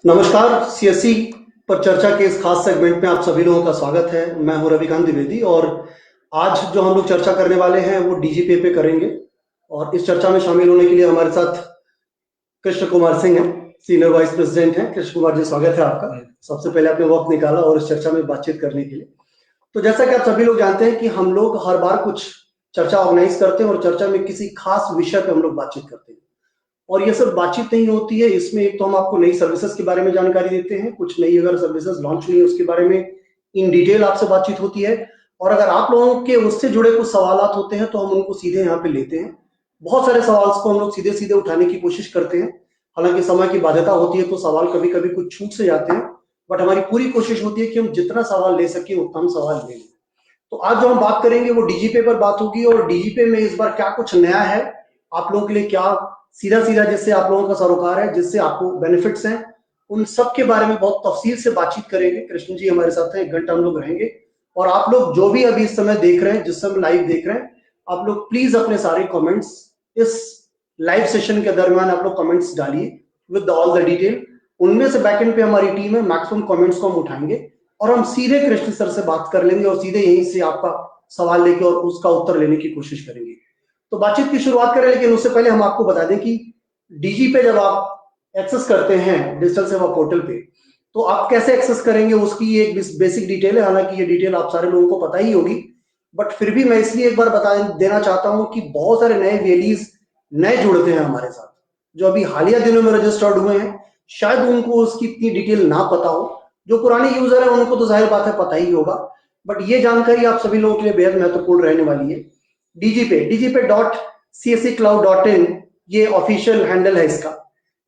नमस्कार। सीएससी पर चर्चा के इस खास सेगमेंट में आप सभी लोगों का स्वागत है। मैं हूं रविकांत द्विवेदी और आज जो हम लोग चर्चा करने वाले हैं वो डीजीपे पे करेंगे। और इस चर्चा में शामिल होने के लिए हमारे साथ कृष्ण कुमार सिंह हैं, सीनियर वाइस प्रेसिडेंट हैं। कृष्ण कुमार जी, स्वागत है आपका। सबसे पहले आपने वक्त निकाला और इस चर्चा में बातचीत करने के लिए। तो जैसा कि आप सभी लोग जानते हैं कि हम लोग हर बार कुछ चर्चा ऑर्गेनाइज करते हैं और चर्चा में किसी खास विषय पे हम लोग बातचीत करते हैं। और ये सब बातचीत नहीं होती है, इसमें एक तो हम आपको नई सर्विसेज के बारे में जानकारी देते हैं, कुछ नई अगर सर्विसेज लॉन्च हुई है उसके बारे में इन डिटेल आपसे बातचीत होती है। और अगर आप लोगों के उससे जुड़े कुछ सवालात होते हैं तो हम उनको सीधे यहाँ पे लेते हैं। बहुत सारे सवाल को हम लोग सीधे सीधे उठाने की कोशिश करते हैं। हालांकि समय की बाध्यता होती है तो सवाल कभी कभी कुछ छूट से जाते हैं, बट हमारी पूरी कोशिश होती है कि हम जितना सवाल ले सके उतना हम सवाल ले लें। तो आज जो हम बात करेंगे वो डीजीपे पर बात होगी। और डीजीपे में इस बार क्या कुछ नया है, आप लोगों के लिए क्या सीधा सीधा जिससे आप लोगों का सरोकार है, जिससे आपको बेनिफिट्स हैं, उन सब के बारे में बहुत तफसील से बातचीत करेंगे। कृष्ण जी हमारे साथ हैं, 1 घंटा हम लोग रहेंगे। और आप लोग जो भी अभी इस समय देख रहे हैं, जिस समय लाइव देख रहे हैं, आप लोग प्लीज अपने सारे कमेंट्स इस लाइव सेशन के दरमियान आप लोग कमेंट्स डालिए विद ऑल द डिटेल। उनमें से बैकएंड पे हमारी टीम है, मैक्सिमम कमेंट्स को हम उठाएंगे और हम सीधे कृष्ण सर से बात कर लेंगे और सीधे यहीं से आपका सवाल लेके और उसका उत्तर लेने की कोशिश करेंगे। तो बातचीत की शुरुआत करें, लेकिन उससे पहले हम आपको बता दें कि डीजी पे जब आप एक्सेस करते हैं डिजिटल सेवा पोर्टल पे, तो आप कैसे एक्सेस करेंगे उसकी एक बेसिक डिटेल है। हालांकि ये डिटेल आप सारे लोगों को पता ही होगी, बट फिर भी मैं इसलिए एक बार बता देना चाहता हूं कि बहुत सारे नए वेलीज नए जुड़ते हैं हमारे साथ, जो अभी हालिया दिनों में रजिस्टर्ड हुए हैं। शायद उनको उसकी इतनी डिटेल ना पता हो। जो पुराने यूजर है उनको तो जाहिर बात है पता ही होगा, बट ये जानकारी आप सभी लोगों के लिए बेहद महत्वपूर्ण रहने वाली है। dgpe.csccloud.in ये ऑफिशियल हैंडल है इसका।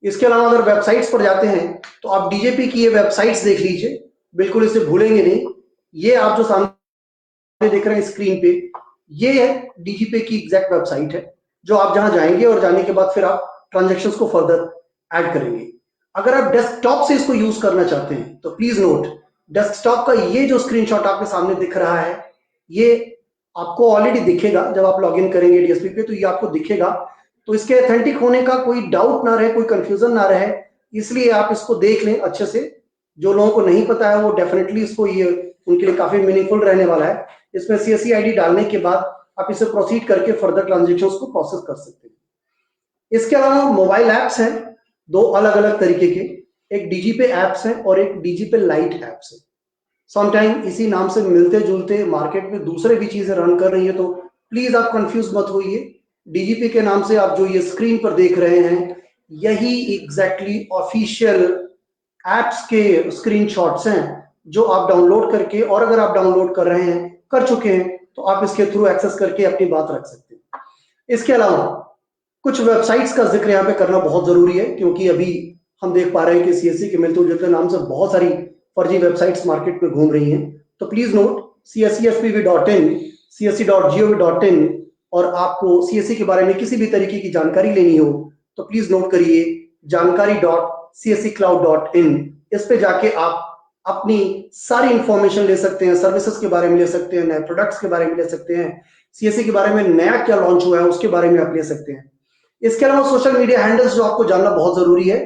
इसके अलावा अगर वेबसाइट्स पर जाते हैं तो आप डीजीपी की ये वेबसाइट्स देख लीजिए, बिल्कुल इसे भूलेंगे नहीं। ये आप जो सामने देख रहे हैं स्क्रीन पे, ये है डीजीपी की एग्जैक्ट वेबसाइट है, जो आप जहां जाएंगे और जाने के बाद फिर आप ट्रांजेक्शन्स को फर्दर ऐड करेंगे। अगर आप डेस्कटॉप से इसको यूज करना चाहते हैं तो प्लीज नोट, डेस्कटॉप का ये जो स्क्रीनशॉट आपके सामने दिख रहा है, ये आपको ऑलरेडी दिखेगा जब आप लॉगिन करेंगे डीएसपी पे, तो ये आपको दिखेगा। तो इसके ऑथेंटिक होने का कोई डाउट ना रहे, कोई कंफ्यूजन ना रहे, इसलिए आप इसको देख लें अच्छे से। जो लोगों को नहीं पता है वो डेफिनेटली इसको, ये उनके लिए काफी मीनिंगफुल रहने वाला है। इसमें सीएससी आईडी डालने के बाद आप इसे प्रोसीड करके फर्दर ट्रांजेक्शन्स को प्रोसेस कर सकते हैं। इसके अलावा मोबाइल एप्स हैं दो अलग अलग तरीके के, एक डीजीपे एप्स हैं और एक डीजीपे लाइट एप्स है। समटाइम इसी नाम से मिलते जुलते मार्केट में दूसरे भी चीजें रन कर रही है, तो प्लीज आप कंफ्यूज मत होइए। डीजीपी के नाम से आप जो ये स्क्रीन पर देख रहे हैं, यही एग्जैक्टली ऑफिशियल एप्स के स्क्रीनशॉट्स हैं जो आप डाउनलोड करके, और अगर आप डाउनलोड कर रहे हैं, कर चुके हैं, तो आप इसके थ्रू एक्सेस करके अपनी बात रख सकते हैं। इसके अलावा कुछ वेबसाइट्स का जिक्र यहाँ पे करना बहुत जरूरी है, क्योंकि अभी हम देख पा रहे हैं कि सीएससी के मिलते जुलते नाम से बहुत सारी फर्जी वेबसाइट्स मार्केट में घूम रही हैं। तो प्लीज नोट cscspv.in, csc.gov.in, और आपको सीएससी के बारे में किसी भी तरीके की जानकारी लेनी हो तो प्लीज नोट करिए जानकारी.csccloud.in। इस पे जाके आप अपनी सारी इंफॉर्मेशन ले सकते हैं, सर्विसेज के बारे में ले सकते हैं, नए प्रोडक्ट्स के बारे में ले सकते हैं, सीएससी के बारे में नया क्या लॉन्च हुआ है उसके बारे में आप ले सकते हैं। इसके अलावा सोशल मीडिया हैंडल्स जो आपको जानना बहुत जरूरी है,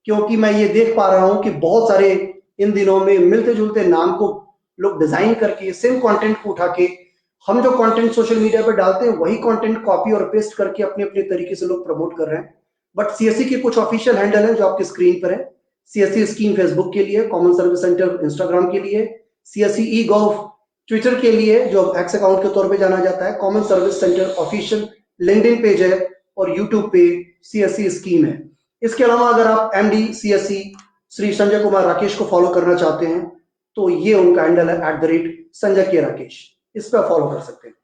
क्योंकि मैं ये देख पा रहा हूं कि बहुत सारे इन दिनों में मिलते जुलते नाम को लोग डिजाइन करके सेम कंटेंट को उठा के, हम जो कंटेंट सोशल मीडिया पर डालते हैं वही कंटेंट कॉपी और पेस्ट करके अपने अपने तरीके से लोग प्रमोट कर रहे हैं। बट सीएससी के कुछ ऑफिशियल हैंडल है जो आपकी स्क्रीन पर है। सीएससी स्कीम फेसबुक के लिए, कॉमन सर्विस सेंटर इंस्टाग्राम के लिए, सीएससी ई गव ट्विटर के लिए जो एक्स अकाउंट के तौर पे जाना जाता है, common service centre official LinkedIn page है, और यूट्यूब पे सीएससी स्कीम है। इसके अलावा अगर आप एमडी सीएससी श्री संजय कुमार राकेश को फॉलो करना चाहते हैं तो ये उनका हैंडल है @संजय के राकेश, इस पर फॉलो कर सकते हैं।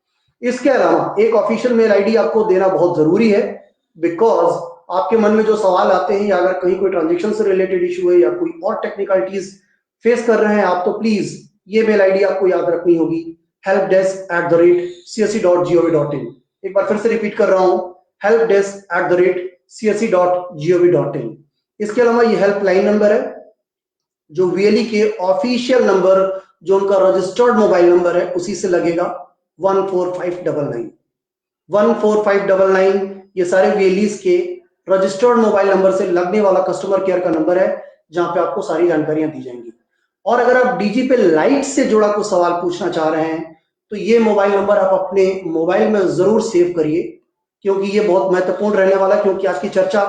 इसके अलावा एक ऑफिशियल मेल आईडी आपको देना बहुत जरूरी है, बिकॉज आपके मन में जो सवाल आते हैं या अगर कहीं कोई ट्रांजेक्शन से रिलेटेड इशू है या कोई और टेक्निकलिटीज फेस कर रहे हैं आप, तो प्लीज ये मेल आईडी आपको याद रखनी होगी, helpdesk@csc.gov.in। एक बार फिर से रिपीट कर रहा हूं, helpdesk@csc.gov.in। इसके अलावा ये हेल्पलाइन नंबर है जो वीएलई के ऑफिशियल नंबर, जो उनका रजिस्टर्ड मोबाइल नंबर है, उसी से लगेगा 14599। 14599 ये सारे वीएलईस के रजिस्टर्ड मोबाइल नंबर से लगने वाला कस्टमर केयर का नंबर है, जहां पे आपको सारी जानकारियां दी जाएंगी। और अगर आप डीजी पे लाइट से जुड़ा कोई सवाल पूछना चाह रहे हैं तो ये मोबाइल नंबर आप अपने मोबाइल में जरूर सेव करिए, क्योंकि ये बहुत महत्वपूर्ण रहने वाला है, क्योंकि आज की चर्चा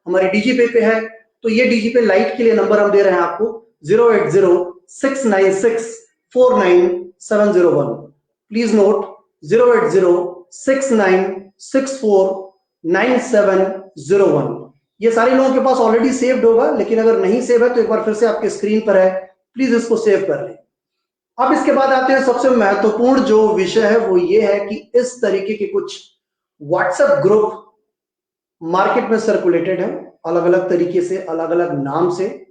हमारे डीजी पे है। तो ये डीजी पे लाइट के लिए नंबर हम दे रहे हैं आपको 08069649701। Please note 08069649701। ये सारे लोगों के पास ऑलरेडी सेव्ड होगा, लेकिन अगर नहीं सेव है तो एक बार फिर से आपके स्क्रीन पर है, प्लीज इसको सेव कर लें। अब इसके बाद आते हैं सबसे महत्वपूर्ण जो विषय है, वो ये है कि इस तरीके के कुछ व्हाट्सएप ग्रुप मार्केट में सर्कुलेटेड है, अलग अलग तरीके से, अलग अलग नाम से।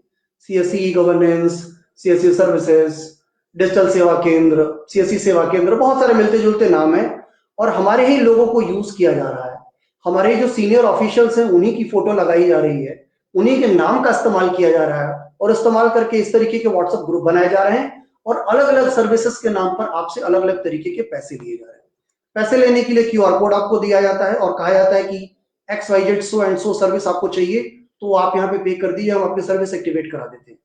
CSC governance, CSC services, digital सेवा केंद्र, सीएससी सेवा केंद्र, बहुत सारे मिलते जुलते नाम है और हमारे ही लोगों को यूज किया जा रहा है। हमारे जो सीनियर ऑफिशियल्स हैं उन्हीं की फोटो लगाई जा रही है, उन्हीं के नाम का इस्तेमाल किया जा रहा है और इस्तेमाल करके इस तरीके के व्हाट्सएप ग्रुप बनाए जा रहे हैं और अलग अलग सर्विसेज के नाम पर आपसे अलग अलग तरीके के पैसे लिए जा रहे हैं। पैसे लेने के लिए क्यूआर कोड आपको दिया जाता है और कहा जाता है कि XYZ so and so service आपको चाहिए, तो आप यहाँ पे पे कर दीजिए, हम अपनी सर्विस एक्टिवेट करा देते हैं।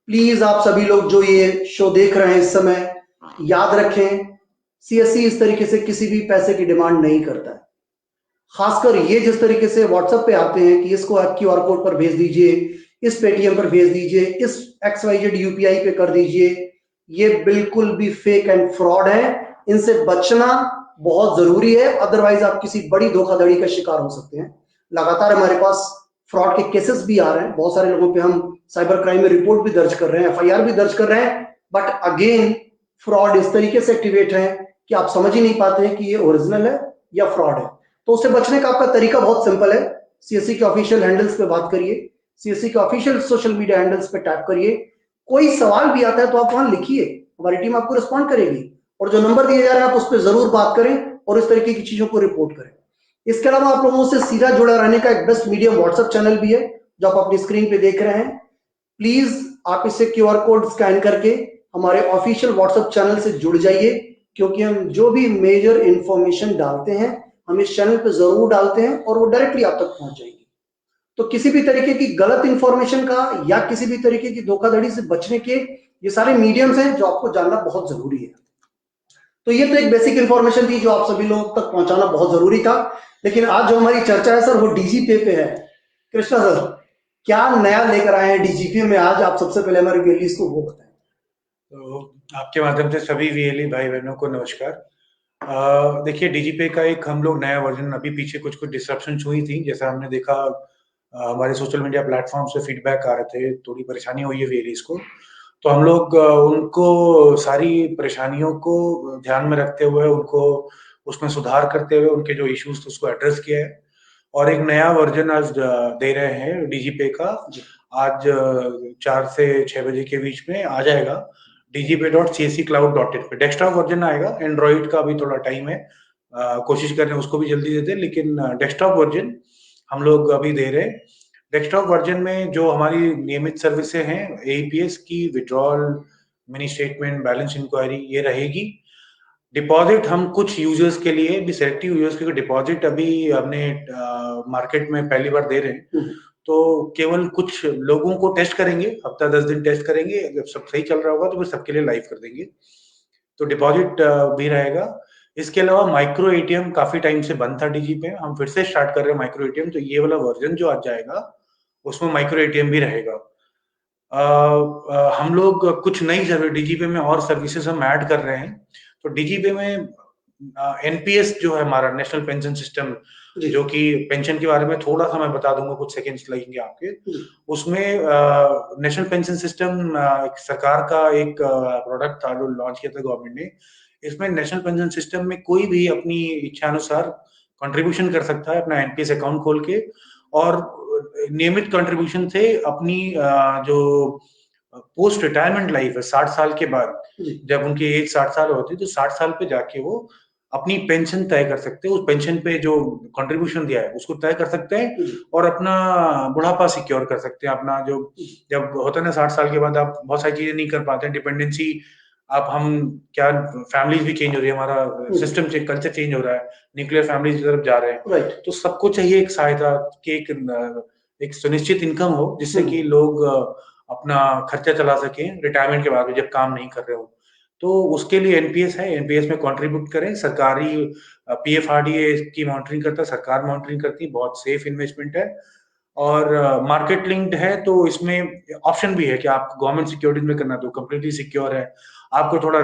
प्लीज आप सभी लोग जो ये शो देख रहे हैं इस समय, याद रखें सीएससी इस तरीके से किसी भी पैसे की डिमांड नहीं करता है। खासकर ये जिस तरीके से व्हाट्सएप पे आते हैं कि इसको आप क्यूआर कोड पर भेज दीजिए, इस पेटीएम पर भेज दीजिए, इस XYZ यूपीआई पे कर दीजिए, ये बिल्कुल भी फेक एंड फ्रॉड है। इनसे बचना बहुत जरूरी है, अदरवाइज आप किसी बड़ी धोखाधड़ी का शिकार हो सकते हैं। लगातार हमारे पास फ्रॉड के केसेस भी आ रहे हैं, बहुत सारे लोगों पे हम साइबर क्राइम में रिपोर्ट भी दर्ज कर रहे हैं, FIR भी दर्ज कर रहे हैं, बट अगेन फ्रॉड इस तरीके से एक्टिवेट है कि आप समझ ही नहीं पाते हैं कि ये ओरिजिनल है या फ्रॉड है। तो उससे बचने का आपका तरीका बहुत सिंपल है, सीएससी के ऑफिशियल हैंडल्स पे बात करिए, सीएससी के ऑफिशियल सोशल मीडिया हैंडल्स पे टैप करिए, कोई सवाल भी आता है तो आप वहां लिखिए, हमारी टीम आपको रिस्पॉन्ड करेगी और जो नंबर दिए जा रहे हैं आप उस पर जरूर बात करें और इस तरीके की चीजों को रिपोर्ट करें। इसके अलावा आप लोगों से सीधा जुड़ा रहने का एक बेस्ट मीडियम व्हाट्सएप चैनल भी है जो आप अपनी स्क्रीन पे देख रहे हैं। प्लीज आप इसे क्यूआर कोड स्कैन करके हमारे ऑफिशियल व्हाट्सएप चैनल से जुड़ जाइए, क्योंकि हम जो भी मेजर इंफॉर्मेशन डालते हैं हम इस चैनल पे जरूर डालते हैं और वो डायरेक्टली आप तक पहुंच जाएगी। तो किसी भी तरीके की गलत इंफॉर्मेशन का या किसी भी तरीके की धोखाधड़ी से बचने के ये सारे मीडियम्स हैं जो आपको जानना बहुत जरूरी है। तो ये तो एक बेसिक इंफॉर्मेशन थी जो आप सभी लोगों तक पहुंचाना बहुत जरूरी था। लेकिन आज जो हमारी चर्चा है सर वो डीजीपे पे है। कृष्णा सर, क्या नया लेकर आए हैं डीजीपे में आज? आप सबसे पहले हमारे वीएलईज को वो बताएं। तो आपके माध्यम से सभी वीएलई भाई बहनों को नमस्कार। देखिए, डीजीपे का एक हम लोग नया वर्जन, अभी पीछे कुछ डिस्ट्रप्शन हुई थी, जैसा हमने देखा हमारे सोशल मीडिया प्लेटफॉर्म से फीडबैक आ रहे थे, थोड़ी परेशानी हुई है वीएलईज को। तो हम लोग उनको सारी परेशानियों को ध्यान में रखते हुए उनको उसमें सुधार करते हुए उनके जो इश्यूज थे उसको एड्रेस किया है और एक नया वर्जन आज दे रहे हैं डीजीपे का। आज 4 से 6 बजे के बीच में आ जाएगा dgpay.csccloud.in पे डेस्कटॉप वर्जन आएगा। एंड्रॉइड का अभी थोड़ा टाइम है, कोशिश कर रहे हैं उसको भी जल्दी देते हैं, लेकिन डेस्कटॉप वर्जन हम लोग अभी दे रहे हैं। डेस्कटॉप वर्जन में जो हमारी नियमित सर्विसेज हैं, एईपीएस की, withdrawal, mini statement, balance inquiry, ये रहेगी। डिपॉजिट हम कुछ यूजर्स के लिए भी, सिलेक्टिव यूजर्स के डिपॉजिट अभी हमने मार्केट में पहली बार दे रहे हैं, तो केवल कुछ लोगों को टेस्ट करेंगे, हफ्ता 10 दिन टेस्ट करेंगे, जब सब सही चल रहा होगा तो फिर सबके लिए लाइव कर देंगे। तो डिपॉजिट भी रहेगा। इसके अलावा माइक्रो एटीएम काफी टाइम से बंद था डीजी पे, हम फिर से स्टार्ट कर रहे हैं माइक्रो एटीएम। तो ये वाला वर्जन जो आज जाएगा उसमें माइक्रो एटीएम भी रहेगा। हम लोग कुछ नई डीजीपे में और सर्विसेज हम ऐड कर रहे हैं। तो डीजीपे में एनपीएस जो है हमारा नेशनल पेंशन सिस्टम, जो कि पेंशन के बारे में थोड़ा सा मैं बता दूंगा, कुछ सेकंड्स लगेंगे आपके। उसमें नेशनल पेंशन सिस्टम सरकार का एक प्रोडक्ट था जो लॉन्च किया था गवर्नमेंट ने। इसमें नेशनल पेंशन सिस्टम में कोई भी अपनी इच्छा अनुसार कंट्रीब्यूशन कर सकता है अपना एनपीएस अकाउंट खोल के, और नियमित कंट्रीब्यूशन से अपनी जो पोस्ट रिटायरमेंट लाइफ है 60 साल के बाद, जब उनकी एज 60 साल होती है, तो 60 साल पे जाके वो अपनी पेंशन तय कर सकते हैं। उस पेंशन पे जो कंट्रीब्यूशन दिया है उसको तय कर सकते हैं और अपना बुढ़ापा सिक्योर कर सकते हैं। अपना जो जब होता है ना 60 साल के बाद आप बहुत सारी चीजें नहीं कर पाते हैं, डिपेंडेंसी, आप हम क्या, फैमिलीज भी चेंज हो रही है, हमारा सिस्टम चेंज, कल्चर चेंज हो रहा है, न्यूक्लियर फैमिलीज की तरफ जा रहे हैं, तो सबको चाहिए एक सहायता कि एक सुनिश्चित इनकम हो, जिससे कि लोग अपना खर्चा चला सकें रिटायरमेंट के बाद में जब काम नहीं कर रहे हो। तो उसके लिए एनपीएस है, एनपीएस में कंट्रीब्यूट करें। सरकारी पीएफआरडीए की मॉनिटरिंग करता है, सरकार मॉनिटरिंग करती है, बहुत सेफ इन्वेस्टमेंट है। और मार्केट लिंक्ड है, तो इसमें ऑप्शन भी है कि आप गवर्नमेंट सिक्योरिटीज में करना तो कंप्लीटली सिक्योर है। आपको थोड़ा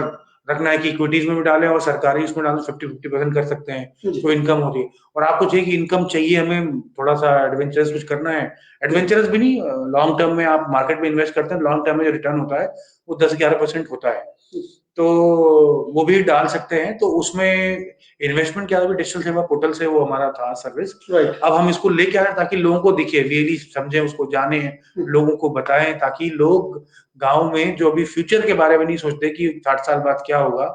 रखना है कि इक्विटीज में भी डालें और सरकारी उसमें डालें, 50-50% कर सकते हैं, तो इनकम होती है। और आपको चाहिए कि इनकम चाहिए, हमें थोड़ा सा एडवेंचरस कुछ करना है, एडवेंचरस भी नहीं, लॉन्ग टर्म में आप मार्केट में इन्वेस्ट करते हैं, लॉन्ग टर्म में जो रिटर्न होता है वो 10-11% होता है, तो वो भी डाल सकते हैं। तो उसमें इन्वेस्टमेंट क्या है, डिजिटल सेवा पोर्टल से वो हमारा था सर्विस। अब हम इसको लेके आए ताकि लोगों को दिखे, रियली समझे, उसको जाने, लोगों को बताएं, ताकि लोग गांव में जो अभी फ्यूचर के बारे में नहीं सोचते कि 60 साल बाद क्या होगा,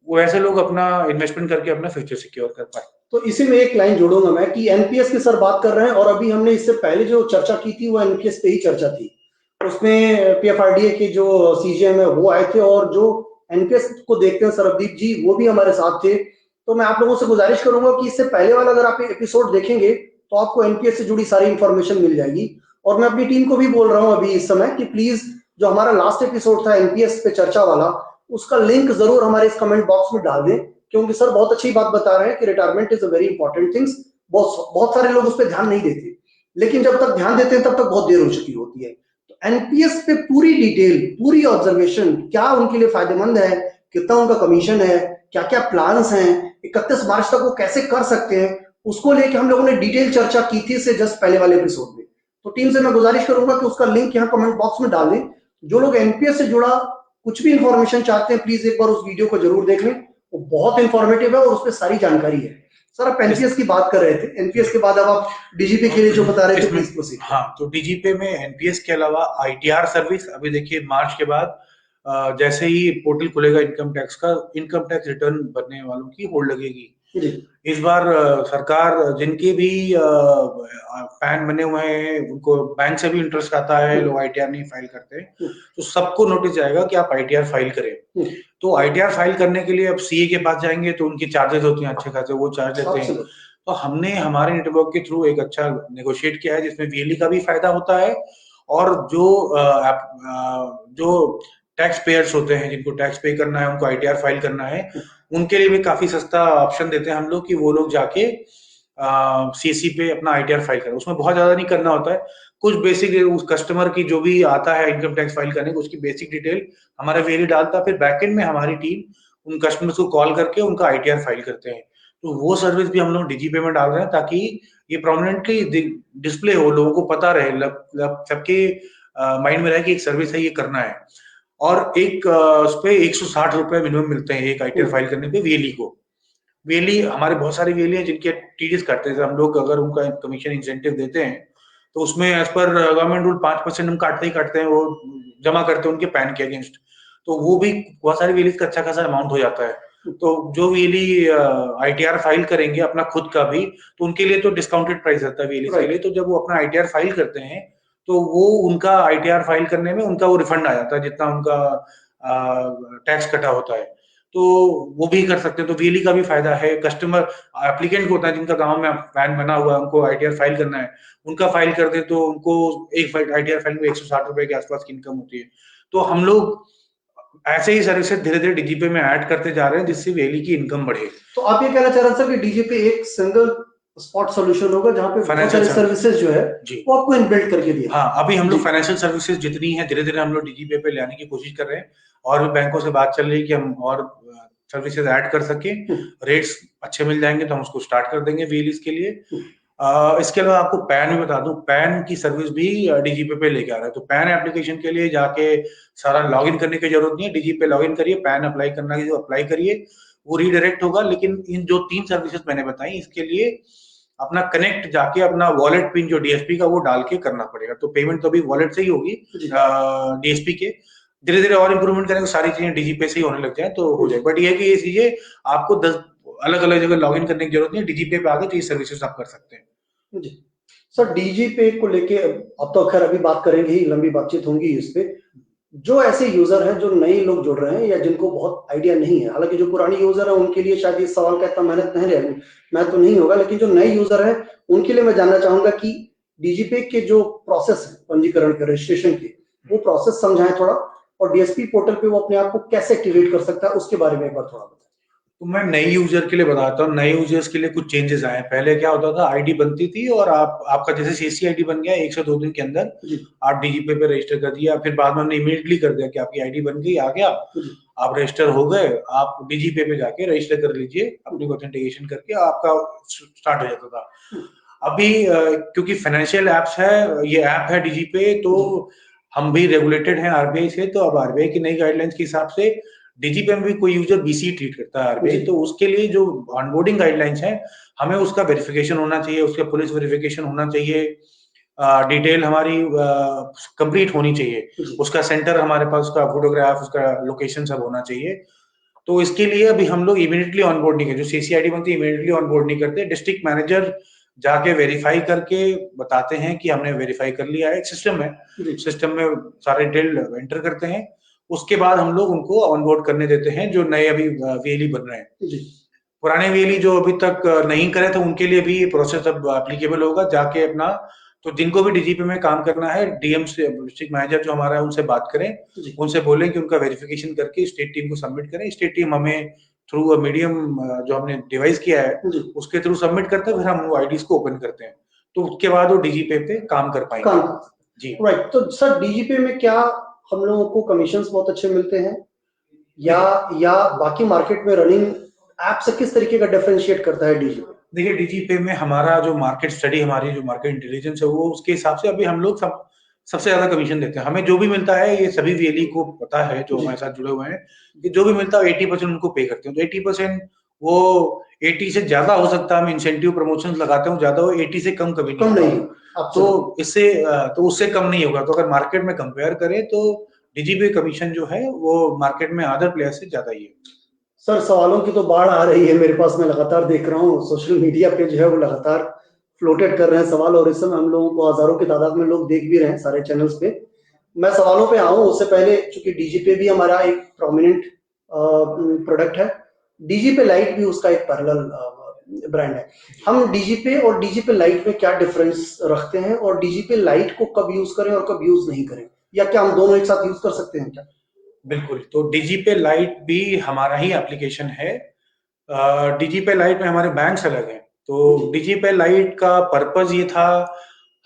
वो ऐसे लोग अपना इन्वेस्टमेंट करके अपना फ्यूचर सिक्योर कर पाए। तो इसी में एक लाइन जोड़ूंगा मैं कि एनपीएस की सर बात कर रहे हैं, और अभी हमने इससे पहले जो चर्चा की थी वो एनपीएस पे ही चर्चा थी। उसमें पीएफआरडीए के जो सीजीएम है वो आए थे, और जो एनपीएस को देखते हैं सरबदीप जी, वो भी हमारे साथ थे। तो मैं आप लोगों से गुजारिश करूंगा कि इससे पहले वाला अगर आप एपिसोड देखेंगे तो आपको एनपीएस से जुड़ी सारी इंफॉर्मेशन मिल जाएगी। और मैं अपनी टीम को भी बोल रहा हूँ अभी इस समय कि प्लीज जो हमारा लास्ट एपिसोड था एनपीएस पे चर्चा वाला, उसका लिंक जरूर हमारे इस कमेंट बॉक्स में डाल दें, क्योंकि सर बहुत अच्छी बात बता रहे हैं कि retirement is a very important things. बहुत सारे लोग उस पर ध्यान नहीं देते, लेकिन जब तक ध्यान देते हैं तब तक बहुत देर हो चुकी होती है। तो एनपीएस पे पूरी डिटेल, पूरी ऑब्जर्वेशन, क्या उनके लिए फायदेमंद है, कितना उनका कमीशन है, क्या क्या प्लान्स हैं, 31 मार्च तक वो कैसे कर सकते हैं, उसको लेके हम लोगों ने डिटेल चर्चा की थी इससे जस्ट पहले वाले एपिसोड में। तो टीम से मैं गुजारिश करूंगा कि उसका लिंक यहाँ कमेंट बॉक्स में डाल दें। जो लोग एनपीएस से जुड़ा कुछ भी इंफॉर्मेशन चाहते हैं, प्लीज एक बार उस वीडियो को जरूर देख लें, वो बहुत इंफॉर्मेटिव है और उसपे सारी जानकारी है। सर आप एनपीएस की बात कर रहे थे, एनपीएस के बाद अब आप डीजीपी के लिए जो बता रहे थे प्लीज प्रोसीड। हाँ, तो डीजीपी में एनपीएस के अलावा आईटीआर सर्विस, अभी देखिए मार्च के बाद जैसे ही पोर्टल खुलेगा इनकम टैक्स का, इनकम टैक्स रिटर्न भरने वालों की होड़ लगेगी। इस बार सरकार जिनके भी पैन बने हुए हैं उनको बैंक से भी इंटरेस्ट आता है, लोग आईटीआर नहीं फाइल करते, तो सबको नोटिस जाएगा कि आप आईटीआर फाइल करें। तो आईटीआर फाइल करने के लिए अब सीए के पास जाएंगे तो उनकी चार्जेस होती हैं अच्छे खासे, वो चार्ज लेते हैं। तो हमने हमारे नेटवर्क के थ्रू एक अच्छा नेगोशिएट किया है जिसमें वीएलई का भी फायदा होता है, और जो टैक्स पेयर्स होते हैं जिनको टैक्स पे करना है, उनको आईटीआर फाइल करना है, उनके लिए भी काफी सस्ता ऑप्शन देते हैं हम लोग कि वो लोग जाके सीसी पे अपना आईटीआर फाइल करें। उसमें बहुत ज्यादा नहीं करना होता है, कुछ बेसिक उस कस्टमर की जो भी आता है इनकम टैक्स फाइल करने को, उसकी बेसिक डिटेल हमारा वीएलई डालता है, फिर बैकएंड में हमारी टीम उन कस्टमर्स को कॉल करके उनका आईटीआर फाइल करते हैं। तो वो सर्विस भी हम लोग डीजीपे में डाल रहे हैं ताकि ये प्रोमिनेंटली डिस्प्ले हो, लोगों को पता रहे, सबके माइंड में रहे कि एक सर्विस है, ये करना है। और एक उस पे 160 रुपए मिनिमम मिलते हैं एक आईटीआर फाइल करने पे वीएलई को। वीएलई हमारे बहुत सारे वीएलई हैं जिनके टीडीएस काटते हैं, हम लोग अगर उनका कमीशन इंसेंटिव देते हैं तो उसमें एज पर गवर्नमेंट रूल 5% हम काटते ही काटते हैं, वो जमा करते हैं उनके पैन के अगेंस्ट, तो वो भी बहुत सारे वीएलई का अच्छा खासा अमाउंट हो जाता है। तो जो वीएलई आईटीआर फाइल करेंगे अपना खुद का भी, तो उनके लिए तो डिस्काउंटेड प्राइस रहता है वीएलई के लिए। तो जब वो अपना आईटीआर फाइल करते हैं तो वो उनका आईटीआर फाइल करने में उनका वो रिफंड आ जाता है जितना उनका टैक्स कटा होता है, तो वो भी कर सकते हैं। तो वीएलई का भी फायदा है। कस्टमर एप्लीकेंट को होता है जिनका गांव में पैन बना हुआ है, उनको आईटीआर फाइल करना है, उनका फाइल कर दे तो उनको एक आईटीआर फाइल में 160 रुपए के आसपास की इनकम होती है। तो हम लोग ऐसे ही सर्विसेज धीरे धीरे डीजीपे में ऐड करते जा रहे हैं जिससे वीएलई की इनकम बढ़े। तो आप ये कहना चाह रहे हैं सर कि डीजीपी एक सिंगल स्पॉट सॉल्यूशन होगा जहां पे फाइनेंशियल सर्विसेज जो है वो आपको इनबिल्ट करके दिया। हाँ, अभी हम लोग फाइनेंशियल सर्विसेज जितनी है धीरे धीरे हम लोग डीजीपी पे ले आने की कोशिश कर रहे हैं, और भी बैंकों से बात चल रही है कि हम और सर्विसेज ऐड कर सके, रेट्स अच्छे मिल जाएंगे तो हम उसको स्टार्ट कर देंगे वीएलई के लिए। इसके अलावा आपको पैन भी बता दूं, पैन की सर्विस भी डीजीपी पे लेके आ रहा है। तो पैन एप्लीकेशन के लिए जाके सारा लॉगिन करने की जरूरत नहीं है, डीजीपी पे लॉगिन करिए, पैन अप्लाई करना है जो अप्लाई करिए, वो रीडायरेक्ट होगा। लेकिन इन जो 3 सर्विसेज मैंने बताई इसके लिए अपना कनेक्ट जाके अपना वॉलेट पिन जो डीएसपी का वो डाल के करना पड़ेगा। तो पेमेंट तो अभी वॉलेट से ही होगी डीएसपी के, धीरे धीरे और इंप्रूवमेंट करेंगे, सारी चीजें डीजीपी से ही होने लग जाए तो हो जाए। बट ये है कि ये चीजें आपको 10 अलग अलग जगह लॉगिन करने की जरूरत नहीं है, डीजीपी पे आगे तो ये सर्विसेज आप कर सकते हैं। जी सर, डीजीपी को लेके अब तो खैर अभी बात करेंगे ही, लंबी बातचीत होंगी इस पे। जो ऐसे यूजर हैं जो नए लोग जुड़ रहे हैं या जिनको बहुत आइडिया नहीं है, हालांकि जो पुराने यूजर हैं उनके लिए शायद इस सवाल का इतना मैं तो नहीं होगा, लेकिन जो नए यूजर हैं उनके लिए मैं जानना चाहूंगा कि डीजीपे के जो प्रोसेस है पंजीकरण के, रजिस्ट्रेशन के, वो प्रोसेस समझाएं थोड़ा, और डीएसपी पोर्टल पे वो अपने आप को कैसे एक्टिवेट कर सकता है उसके बारे में एक बार थोड़ा बताएं। तो मैं नए यूजर के लिए बताता हूँ। नए यूजर्स के लिए कुछ चेंजेस आए। पहले क्या होता था, आईडी बनती थी और आपका जैसे सीसी आईडी बन गया 1 से 2 दिन के अंदर आप डीजीपे पे रजिस्टर कर दिया, फिर बाद में हमने इमीडिएटली कर दिया कि आपकी आईडी बन गई, आ गया, आप रजिस्टर हो गए, आप डीजीपे पे जाके रजिस्टर कर लीजिए, अपनी ऑथेंटिकेशन करके आपका स्टार्ट हो जाता था। अभी क्योंकि फाइनेंशियल एप्स है, ये ऐप है डीजीपे, तो हम भी रेगुलेटेड हैं आरबीआई से, तो अब आरबीआई की नई गाइडलाइंस के हिसाब से डीजीपे में भी कोई यूजर बीसी ट्रीट करता है आरबीआई, तो उसके लिए जो ऑनबोर्डिंग गाइडलाइंस है, हमें उसका वेरिफिकेशन होना चाहिए, उसका पुलिस वेरिफिकेशन होना चाहिए, डिटेल हमारी कंप्लीट होनी चाहिए, उसका सेंटर हमारे पास, उसका फोटोग्राफ, उसका लोकेशन सब होना चाहिए। तो इसके लिए अभी हम लोग इमीडिएटली ऑनबोर्ड नहीं करते, जो सीसीआईडी बनती है इमीडिएटली ऑनबोर्ड नहीं करते, डिस्ट्रिक्ट मैनेजर जाके वेरीफाई करके बताते हैं कि हमने वेरीफाई कर लिया है, सिस्टम है, सिस्टम में सारे डिटेल एंटर करते हैं, उसके बाद हम लोग उनको ऑनबोर्ड करने देते हैं जो नए अभी वीएलई बन रहे हैं। पुराने वीएलई जो अभी तक नहीं करे थे उनके लिए भी ये प्रोसेस अब एप्लीकेबल होगा, जाके अपना, तो जिनको भी डीजीपी में काम करना है, डीएम से, डिस्ट्रिक्ट मैनेजर जो हमारा है उनसे बात करें, उनसे बोलें कि उनका वेरिफिकेशन करके स्टेट टीम को सबमिट करें, स्टेट टीम हमें थ्रू अ मीडियम जो हमने डिवाइस किया है उसके थ्रू सबमिट करते हैं, फिर हम वो आईडीज को ओपन करते हैं, तो उसके बाद वो डीजीपे पे काम कर पाएंगे। जी राइट। तो सर डीजीपे में क्या हम लोगों को कमीशंस बहुत अच्छे मिलते हैं, या बाकी मार्केट में रनिंग ऐप से किस तरीके का डिफरेंशिएट करता है डीजीपे? देखिए, डीजीपे में हमारा जो मार्केट स्टडी, हमारी जो मार्केट इंटेलिजेंस है, वो उसके हिसाब से अभी हम लोग सबसे ज्यादा कमीशन देते हैं। हमें जो भी मिलता है, ये सभी वीएलई को पता है जो हमारे साथ जुड़े हुए हैं, कि जो भी मिलता है 80% उनको पे करते हैं। तो 80% वो 80 से ज्यादा हो सकता है, हम इंसेंटिव प्रमोशन लगाते हैं ज्यादा, वो 80 से कम कभी नहीं होगा। तो इससे तो उससे कम नहीं होगा। तो अगर मार्केट में कंपेयर करें तो डीजीपी कमीशन जो है वो मार्केट में अदर प्लेयर से ज्यादा ही है। सर सवालों की तो बाढ़ आ रही है मेरे पास, मैं लगातार देख रहा हूँ सोशल मीडिया पे जो है वो लगातार फ्लोटेड कर रहे हैं सवाल, और इस समय हम लोगों को हजारों की तादाद में लोग देख भी रहे हैं सारे चैनल्स पे। मैं सवालों पे आऊं उससे पहले, चूंकि डीजीपे भी हमारा एक प्रोमिनेंट प्रोडक्ट है, डीजीपे लाइट भी उसका एक पैरेलल ब्रांड है। हम डीजीपे और डीजीपे लाइट में क्या डिफरेंस रखते हैं, और डीजीपे लाइट को कब यूज करें और कब यूज नहीं करें, या क्या हम दोनों एक साथ यूज कर सकते हैं क्या? बिल्कुल। तो डीजीपे लाइट भी हमारा ही एप्लीकेशन है। डीजीपे लाइट में हमारे बैंक्स अलग हैं। तो डीजीपे लाइट का पर्पस ये था,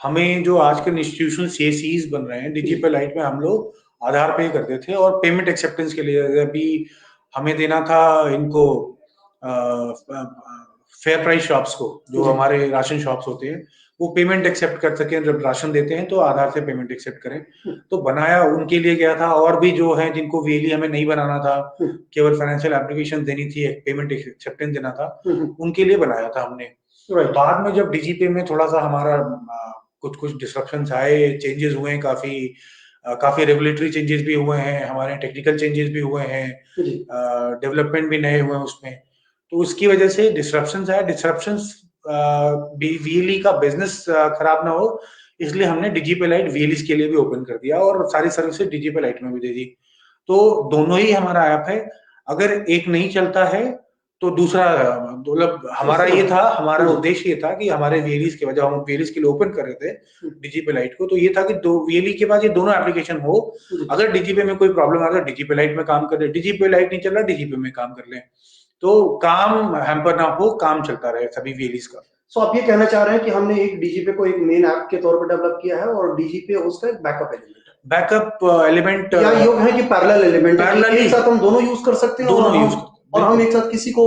हमें जो आज के इंस्टीट्यूशनल सीएसीज बन रहे हैं, डीजीपे लाइट में हम लोग आधार पे करते थे, और पेमेंट एक्सेप्टेंस के लिए अभी हमें देना था इनको फेयर प्राइस शॉप्स को, जो हमारे राशन शॉप्स होते हैं, वो पेमेंट एक्सेप्ट कर सकें, जब राशन देते हैं तो आधार से पेमेंट एक्सेप्ट करें। तो बनाया उनके लिए गया था, और भी जो है जिनको वीएलई हमें नहीं बनाना था, केवल फाइनेंशियल एप्लीकेशन देनी थी, पेमेंट एक्सेप्टेंस देना था, उनके लिए बनाया था हमने। बाद में जब डीजीपे में थोड़ा सा हमारा कुछ डिसरप्शंस आए, चेंजेस हुए, काफी रेगुलेटरी चेंजेस भी हुए हैं, हमारे टेक्निकल चेंजेस भी हुए हैं, डेवलपमेंट भी नए हुए हैं उसमें, तो उसकी वजह से डिसरप्शंस आए। डिसरप्शंस वीएलई का बिजनेस खराब ना हो, इसलिए हमने डीजीपे लाइट वीएलई के लिए भी ओपन कर दिया, और सारी सर्विसेज डीजीपे लाइट में भी दे दी। तो दोनों ही हमारा ऐप है। अगर एक नहीं चलता है तो दूसरा, मतलब हमारा ये था, हमारा उद्देश्य ये था कि हमारे वीएलई के वजह, हम वीएलई के लिए ओपन कर रहे थे डीजीपे लाइट को, तो ये था कि दो वीएलई के बाद ये दोनों एप्लीकेशन हो। अगर डीजीपे में कोई प्रॉब्लम आ रहा है, डीजीपे लाइट में काम कर ले, डीजीपे लाइट नहीं चल रहा, डीजीपे में काम कर ले, तो काम हैम्पर ना हो, काम चलता रहे सभी वीएलई का। सो आप ये कहना चाह रहे हैं कि हमने एक डीजीपे को एक मेन ऐप के तौर पर डेवलप किया है, और डीजीपे उसका एक बैकअप एलिमेंट है। बैकअप एलिमेंट या योग है कि पैरेलल एलिमेंट है, एक साथ हम दोनों यूज कर सकते हैं, और हम एक साथ किसी को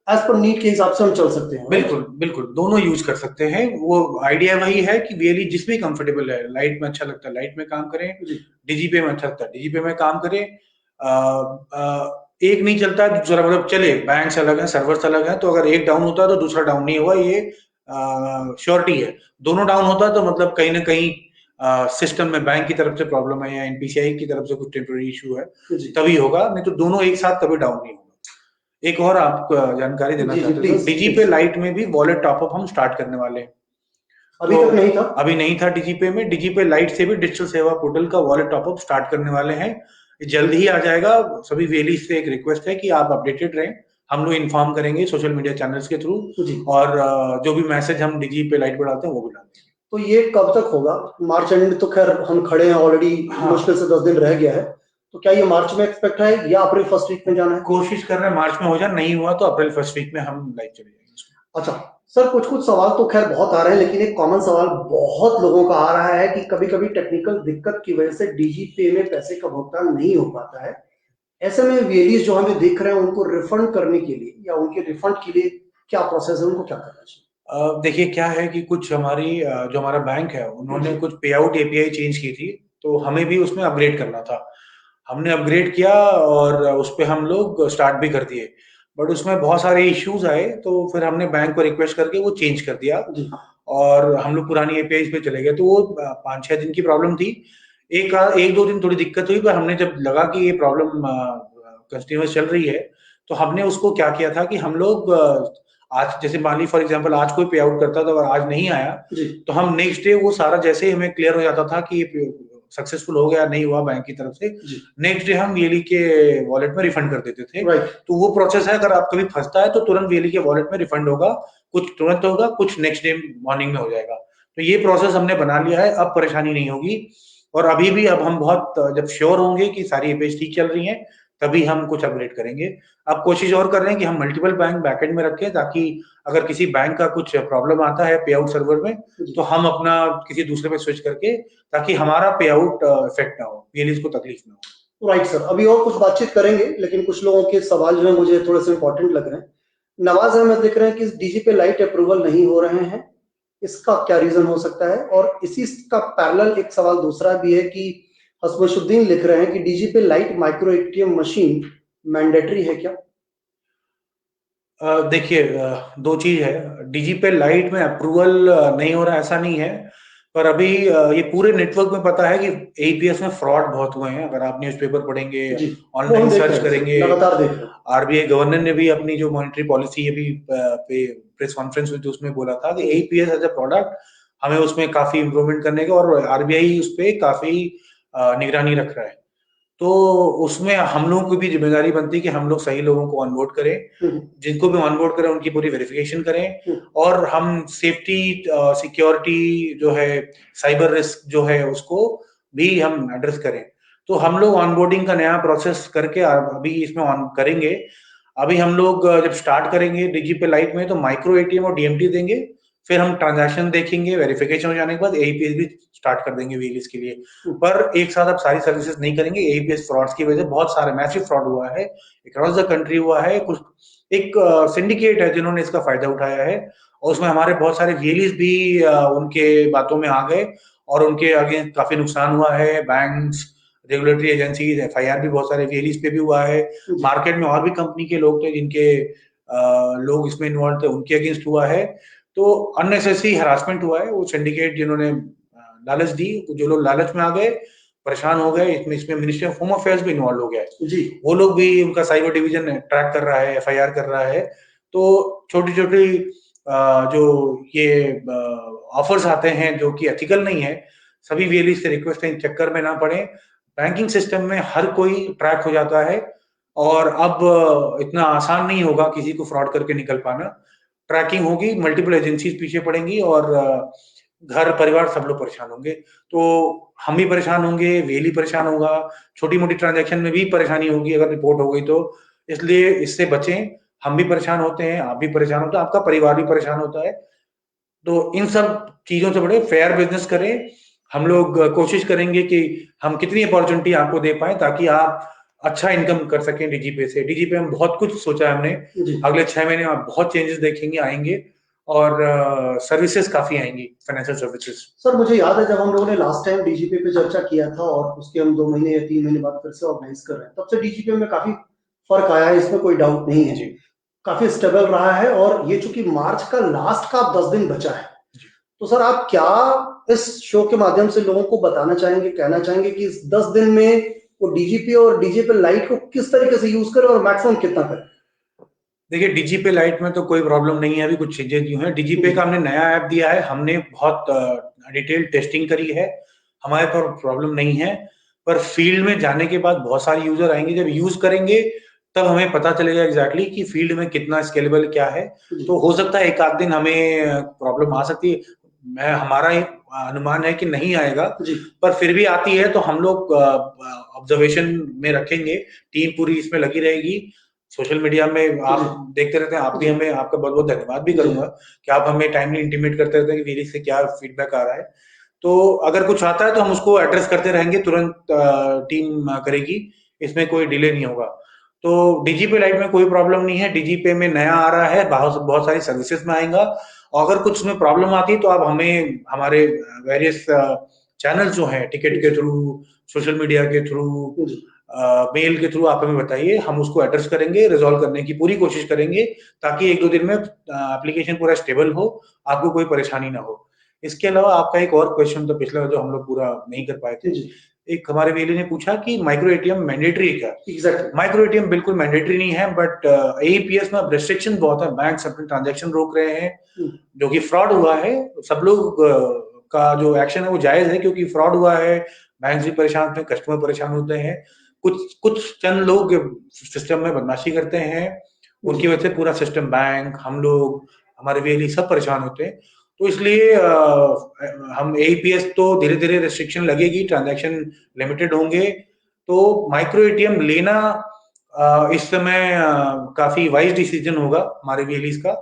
एज पर नीड के हिसाब से हम चल सकते हैं। बिल्कुल बिल्कुल, दोनों यूज कर सकते हैं। वो आइडिया वही है कि वीएलई जिसमें कंफर्टेबल है, लाइट में अच्छा लगता है लाइट में काम करें, डीजीपे में अच्छा लगता है डीजीपे में काम करें। एक नहीं चलता दूसरा, मतलब चले, बैंक्स अलग है, सर्वर्स अलग है, तो अगर एक डाउन होता है तो दूसरा डाउन नहीं हुआ, ये श्योरिटी है। दोनों डाउन होता है तो मतलब कहीं ना कहीं सिस्टम में बैंक की तरफ से प्रॉब्लम है, या एनपीसीआई की तरफ से कुछ टेम्पररी इशू है, तभी होगा, नहीं तो दोनों एक साथ कभी डाउन नहीं होगा। एक और आपको जानकारी देना चाहते हैं, डीजीपे लाइट में भी वॉलेट टॉपअप हम स्टार्ट करने वाले हैं। अभी तक नहीं था? अभी नहीं था डीजीपे में। डीजीपे लाइट से भी डिजिटल सेवा पोर्टल का वॉलेट टॉपअप स्टार्ट करने वाले हैं, जल्द ही आ जाएगा। सभी वीएलई से एक रिक्वेस्ट है कि आप अपडेटेड रहें, हम लोग इन्फॉर्म करेंगे सोशल मीडिया चैनल्स के थ्रू, और जो भी मैसेज हम डीजीपे लाइट पर डालते हैं वो भी डालते हैं। तो ये कब तक होगा? मार्च एंड तो खैर हम खड़े हैं ऑलरेडी, हाँ, मुश्किल से 10 दिन रह गया है। तो क्या ये मार्च में एक्सपेक्ट है या अप्रैल फर्स्ट वीक में जाना है? कोशिश कर रहे हैं मार्च में हो जाए, नहीं हुआ तो अप्रैल फर्स्ट वीक में हम लाइव चले जाएंगे उसमें। अच्छा सर, कुछ कुछ सवाल तो खैर बहुत आ रहे हैं, लेकिन एक कॉमन सवाल बहुत लोगों का आ रहा है कि कभी कभी टेक्निकल दिक्कत की वजह से डीजी पे में पैसे का भुगतान नहीं हो पाता है। ऐसे में वीएलईज जो हमें देख रहे हैं उनको रिफंड करने के लिए या उनके रिफंड के लिए क्या प्रोसेस है, उनको क्या करना चाहिए? देखिए क्या है कि कुछ हमारी जो हमारा बैंक है उन्होंने जी। कुछ पे आउट एपीआई चेंज की थी, तो हमें भी उसमें अपग्रेड करना था। हमने अपग्रेड किया और उस पे हम लोग स्टार्ट भी कर दिए, बट उसमें बहुत सारे इश्यूज आए, तो फिर हमने बैंक को रिक्वेस्ट करके वो चेंज कर दिया जी। और हम लोग पुरानी एपीआई पे चले गए। तो वो 5-6 दिन की प्रॉब्लम थी। एक दो दिन थोड़ी दिक्कत हुई, पर हमने जब लगा कि ये प्रॉब्लम कंटिन्यूअस चल रही है, तो हमने उसको क्या किया था कि हम लोग आज जैसे मान ली फॉर एग्जांपल आज कोई पे आउट करता था और आज नहीं आया, जी। तो हम नेक्स्ट डे वो सारा जैसे ही हमें क्लियर हो जाता था कि ये सक्सेसफुल हो गया नहीं हुआ बैंक की तरफ से, जी। नेक्स्ट डे हम वीएलई के वॉलेट में रिफंड कर देते थे। राइट। तो वो प्रोसेस है, अगर आप कभी फंसता है तो तुरंत वीएलई के वॉलेट में रिफंड होगा, कुछ तुरंत होगा, कुछ नेक्स्ट डे मॉर्निंग में हो जाएगा। तो ये प्रोसेस हमने बना लिया है, अब परेशानी नहीं होगी। और अभी भी अब हम बहुत जब श्योर होंगे कि सारी एपीआई ठीक चल रही हैं, तभी हम कुछ अपग्रेड करेंगे। अब कोशिश और कर रहे हैं कि हम मल्टीपल बैंक बैकएंड में रखें, ताकि अगर किसी बैंक का कुछ प्रॉब्लम आता है पे आउट सर्वर में, तो हम अपना किसी दूसरे पे स्विच करके, ताकि हमारा पे आउट इफेक्ट ना हो, वीएलईज को तकलीफ ना हो। राइट सर, अभी और कुछ बातचीत करेंगे, लेकिन कुछ लोगों के सवाल जो है मुझे थोड़े से इंपॉर्टेंट लग रहे हैं। नवाज अहमद लिख रहे हैं कि डीजी पे लाइट अप्रूवल नहीं हो रहे हैं, इसका क्या रीजन हो सकता है? और इसी का पैरेलल एक सवाल दूसरा भी है कि हसमुद्दीन लिख रहे हैं कि डीजी पे light micro ATM machine mandatory है क्या? देखिए, दो चीज है। डीजीपे लाइट में अप्रूवल नहीं हो रहा, ऐसा नहीं है। पर अभी ये पूरे नेटवर्क में पता है कि एईपीएस में फ्रॉड बहुत हुए हैं। अगर आप न्यूज़पेपर पढ़ेंगे, जी, वो हम ऑनलाइन देख रहे सर्च हैं सर, करेंगे, लगातार देख रहे हैं। आरबीआई गवर्नर ने भी अपनी जो मॉनेटरी पॉलिसी अभी पे प्रेस कॉन्फ्रेंस हुई थी उसमें बोला था कि एईपीएस एज अ प्रोडक्ट हमें उसमें काफी इम्प्रूवमेंट करने का, और आरबीआई उस पर काफी निगरानी रख रहा है। तो उसमें हम लोगों की भी जिम्मेदारी बनती है कि हम लोग सही लोगों को ऑनबोर्ड करें, जिनको भी ऑनबोर्ड करें उनकी पूरी वेरिफिकेशन करें, और हम सेफ्टी, सिक्योरिटी जो है, साइबर रिस्क जो है, उसको भी हम एड्रेस करें। तो हम लोग ऑनबोर्डिंग का नया प्रोसेस करके अभी इसमें ऑन करेंगे। अभी हम लोग जब स्टार्ट करेंगे डीजीपे लाइट में, तो माइक्रो एटीएम और डीएमटी देंगे, फिर हम ट्रांजैक्शन देखेंगे, वेरिफिकेशन हो जाने के बाद एईपीएस भी स्टार्ट कर देंगे वीएलईज के लिए। पर एक साथ आप सारी सर्विसेज नहीं करेंगे, एईपीएस फ्रॉड्स की वजह से बहुत सारे मैसिव फ्रॉड हुआ है, अक्रॉस द कंट्री हुआ है। कुछ एक सिंडिकेट है जिन्होंने इसका फायदा उठाया है, और उसमें हमारे बहुत सारे वीएलईज भी उनके बातों में आ गए, और उनके आगे काफी नुकसान हुआ है। बैंक्स, रेगुलेटरी एजेंसीज, एफआईआर भी बहुत सारे वीएलईज पे भी हुआ है। मार्केट में और भी कंपनी के लोग थे जिनके लोग इसमें इन्वॉल्व थे, उनके अगेंस्ट हुआ है। तो अननेसेसरी हरासमेंट हुआ है। वो सिंडिकेट जिन्होंने लालच दी, जो लोग लालच में आ गए, परेशान हो गए, इसमें इसमें मिनिस्ट्री ऑफ होम अफेयर्स भी इन्वॉल्व हो गया है जी। वो लोग भी, उनका साइबर डिवीजन ट्रैक कर रहा है, एफआईआर कर रहा है। तो छोटी छोटी जो ये ऑफर्स आते हैं जो कि एथिकल नहीं है, सभी वीएलई से रिक्वेस्ट है इन चक्कर में ना पड़े। बैंकिंग सिस्टम में हर कोई ट्रैक हो जाता है, और अब इतना आसान नहीं होगा किसी को फ्रॉड करके निकल पाना। ट्रैकिंग होगी, मल्टीपल एजेंसीज पीछे पड़ेंगी, और घर परिवार सब लोग परेशान होंगे। तो हम भी परेशान होंगे, वेली परेशान होगा, छोटी मोटी ट्रांजैक्शन में भी परेशानी होगी अगर रिपोर्ट हो गई तो। इसलिए इससे बचें। हम भी परेशान होते हैं, आप भी परेशान होते हैं, आपका परिवार भी परेशान होता है। तो इन सब चीजों से बड़े फेयर बिजनेस करें। हम लोग कोशिश करेंगे कि हम कितनी अपॉर्चुनिटी आपको दे पाए, ताकि आप अच्छा इनकम कर सकें डीजीपे से। डीजीपे में बहुत कुछ सोचा है हमने, अगले 6 महीने में आप बहुत चेंजेस देखेंगे, आएंगे, और सर्विसेज काफी आएंगी, फाइनेंशियल सर्विसेज। सर मुझे याद है जब हम लोगों ने लास्ट टाइम डीजीपी पे चर्चा किया था और उसके हम 2 महीने या 3 महीने बाद फिर से ऑर्गेनाइज कर रहे हैं, तब से डीजीपी में काफी फर्क आया है, इसमें कोई डाउट नहीं है। काफी स्टेबल रहा है, और ये चूंकि मार्च का लास्ट का 10 दिन बचा है, तो सर आप क्या इस शो के माध्यम से लोगों को बताना चाहेंगे, कहना चाहेंगे कि इस 10 दिन में वो डीजीपी और डीजीपी लाइट को किस तरीके से यूज करें और मैक्सिमम कितना करें? देखिए, डीजीपे लाइट में तो कोई प्रॉब्लम नहीं है। अभी कुछ चीजें जो है, डीजीपे का हमने नया ऐप दिया है, हमने बहुत डिटेल टेस्टिंग करी है, हमारे पर प्रॉब्लम नहीं है। पर फील्ड में जाने के बाद बहुत सारे यूजर आएंगे, जब यूज करेंगे तब हमें पता चलेगा एग्जैक्टली कि फील्ड में कितना स्केलेबल क्या है। तो हो सकता है एक आध दिन हमें प्रॉब्लम आ सकती है। हमारा अनुमान है कि नहीं आएगा, जी पर फिर भी आती है तो हम लोग ऑब्जर्वेशन में रखेंगे। टीम पूरी इसमें लगी रहेगी। सोशल मीडिया में आप जी देखते रहते हैं, आप भी जी हमें, आपका बहुत बहुत धन्यवाद भी जी करूंगा कि आप हमें टाइमली इंटीमेट करते रहते हैं कि वीरी से क्या फीडबैक आ रहा है। तो अगर कुछ आता है तो हम उसको एड्रेस करते रहेंगे, तुरंत टीम करेगी, इसमें कोई डिले नहीं होगा। तो डीजीपे लाइट में कोई प्रॉब्लम नहीं है। डीजीपे में नया आ रहा है, बहुत बहुत सारी सर्विसेज में आएगा। और अगर कुछ में प्रॉब्लम आती है तो आप हमें हमारे वेरियस चैनल जो हैं, टिकट के थ्रू, सोशल मीडिया के थ्रू, जी मेल के थ्रू आप हमें बताइए, हम उसको एड्रेस करेंगे, रिजॉल्व करने की पूरी कोशिश करेंगे, ताकि एक दो दिन में एप्लीकेशन पूरा स्टेबल हो, आपको कोई परेशानी ना हो। इसके अलावा आपका एक और क्वेश्चन था पिछला, जो हम लोग पूरा नहीं कर पाए थे। जी एक हमारे वेली ने पूछा कि माइक्रो एटीएम मैंडेटरी है क्या? एग्जैक्टली माइक्रो एटीएम बिल्कुल मैंडेटरी नहीं है, बट एईपीएस में अब रेस्ट्रिक्शन बहुत है। बैंक अपने ट्रांजैक्शन रोक रहे हैं, जो कि फ्रॉड हुआ है। सब लोग का जो एक्शन है वो जायज है, क्योंकि फ्रॉड हुआ है, बैंक भी परेशान होते हैं, कस्टमर परेशान होते हैं। कुछ कुछ चंद लोग सिस्टम में बदमाशी करते हैं, उनकी वजह से पूरा सिस्टम, बैंक, हम लोग, हमारे वेली सब परेशान होते हैं। तो इसलिए हम एईपीएस तो धीरे धीरे रेस्ट्रिक्शन लगेगी, ट्रांजैक्शन लिमिटेड होंगे। तो माइक्रो एटीएम लेना इस समय काफी वाइज डिसीजन होगा हमारे वेलीज का।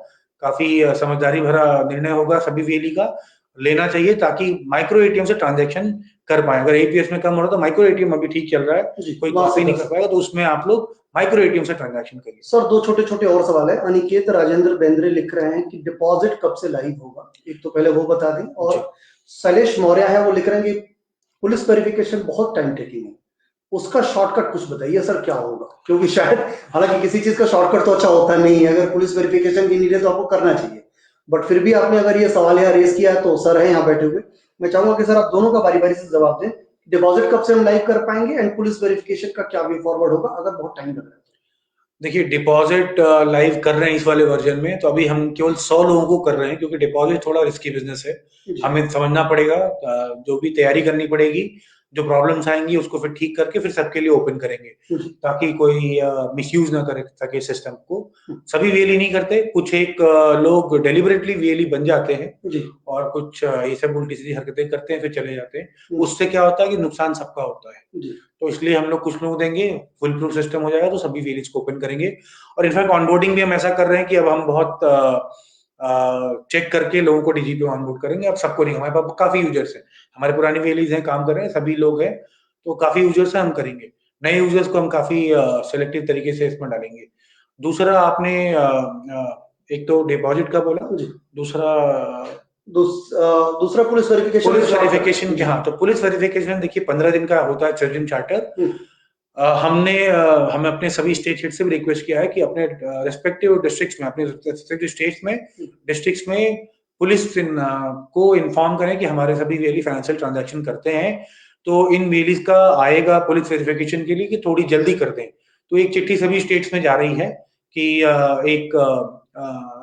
काफी समझदारी भरा निर्णय होगा सभी वेली का, लेना चाहिए, ताकि माइक्रो एटीएम से ट्रांजैक्शन कर पाए। अगर एपीएस में कम हो रहा तो माइक्रो एटीएम अभी ठीक चल रहा है, जी कोई वहां से कॉपी नहीं कर कर सकते पाएगा, तो उसमें आप लोग माइक्रो एटीएम से ट्रांजैक्शन करिए। सर। दो छोटे छोटे और सवाल है। अनिकेत राजेंद्र बेंद्रे लिख रहे हैं कि डिपॉजिट कब से लाइव होगा, एक तो पहले वो बता दें। जी और शैलेश मौर्य है, वो लिख रहे हैं कि पुलिस वेरिफिकेशन बहुत टाइम टेकिंग है, उसका शॉर्टकट कुछ बताइए सर, क्या होगा? क्योंकि शायद, हालांकि किसी चीज का शॉर्टकट तो अच्छा होता नहीं है, अगर पुलिस वेरिफिकेशन की नीड है तो आपको करना चाहिए, बट फिर भी आपने अगर ये सवाल यहाँ रेज किया है तो सर है यहाँ बैठे हुए, मैं चाहूंगा कि सर आप दोनों का बारी बारी से जवाब दें। डिपॉजिट कब से हम लाइव कर पाएंगे एंड पुलिस वेरिफिकेशन का क्या वे फॉरवर्ड होगा अगर बहुत टाइम लग रहा है? देखिए, डिपॉजिट लाइव कर रहे हैं इस वाले वर्जन में, तो अभी हम केवल 100 लोगों को कर रहे हैं, क्योंकि डिपॉजिट थोड़ा रिस्की बिजनेस है। जी हमें समझना पड़ेगा, जो भी तैयारी करनी पड़ेगी, जो प्रॉब्लम्स आएंगी उसको फिर ठीक करके फिर सबके लिए ओपन करेंगे, जी ताकि कोई मिसयूज ना कर सके सिस्टम को। हम्म, सभी वीएलई नहीं करते, कुछ एक लोग डेलिबरेटली वीएलई बन जाते हैं, जी और कुछ ये सब उल्टी सीधी हरकतें करते हैं, फिर चले जाते हैं। हम्म, उससे क्या होता है कि नुकसान सबका होता है। जी तो इसलिए हम लोग कुछ लोग देंगे, फुल प्रूफ सिस्टम हो जाएगा तो सभी वेरिएंट्स को ओपन करेंगे। और इनफैक्ट ऑनबोर्डिंग भी हम ऐसा कर रहे हैं कि अब हम बहुत चेक करके लोगों को डीजी पे ऑनबोर्ड करेंगे। अब सबको नहीं, हमारे पास काफी यूजर्स हैं, हमारे पुराने वेलीज हैं, काम कर रहे हैं, सभी लोग हैं, तो काफी यूजर्स हैं, हम करेंगे। नए यूजर्स को हम काफी सिलेक्टिव तरीके से इसमें डालेंगे। दूसरा आपने एक तो डिपॉजिट का बोला, जी दूसरा दूसरा पुलिस वेरिफिकेशन पुलिस का शॉर्टकट। वेरिफिकेशन के। जी हाँ, तो पुलिस वेरिफिकेशन देखिए 15 दिन का होता है सर्जन चार्टर। हम्म, हमें अपने सभी स्टेट हेड से भी रिक्वेस्ट किया है कि अपने रेस्पेक्टिव डिस्ट्रिक्ट्स में, अपने रेस्पेक्टिव स्टेट्स में, डिस्ट्रिक्ट्स में पुलिस को इन्फॉर्म करें कि हमारे सभी वेली फाइनेंशियल ट्रांजैक्शन करते हैं, तो इन वेलीज का आएगा पुलिस वेरिफिकेशन के लिए कि थोड़ी जल्दी कर दें। तो एक चिट्ठी सभी स्टेट्स में जा रही है कि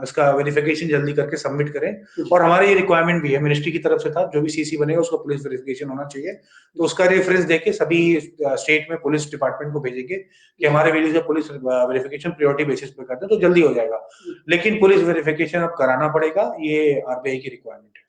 इसका वेरिफिकेशन जल्दी करके सबमिट करें। और हमारे ये रिक्वायरमेंट भी है, मिनिस्ट्री की तरफ से था, जो भी सीसी बनेगा उसका पुलिस वेरिफिकेशन होना चाहिए। तो उसका रेफरेंस देके सभी स्टेट में पुलिस डिपार्टमेंट को भेजेंगे कि हमारे विलेज का पुलिस वेरिफिकेशन प्रायोरिटी बेसिस पे करते हैं, तो जल्दी हो जाएगा। लेकिन पुलिस वेरिफिकेशन अब कराना पड़ेगा, ये आरबीआई की रिक्वायरमेंट है।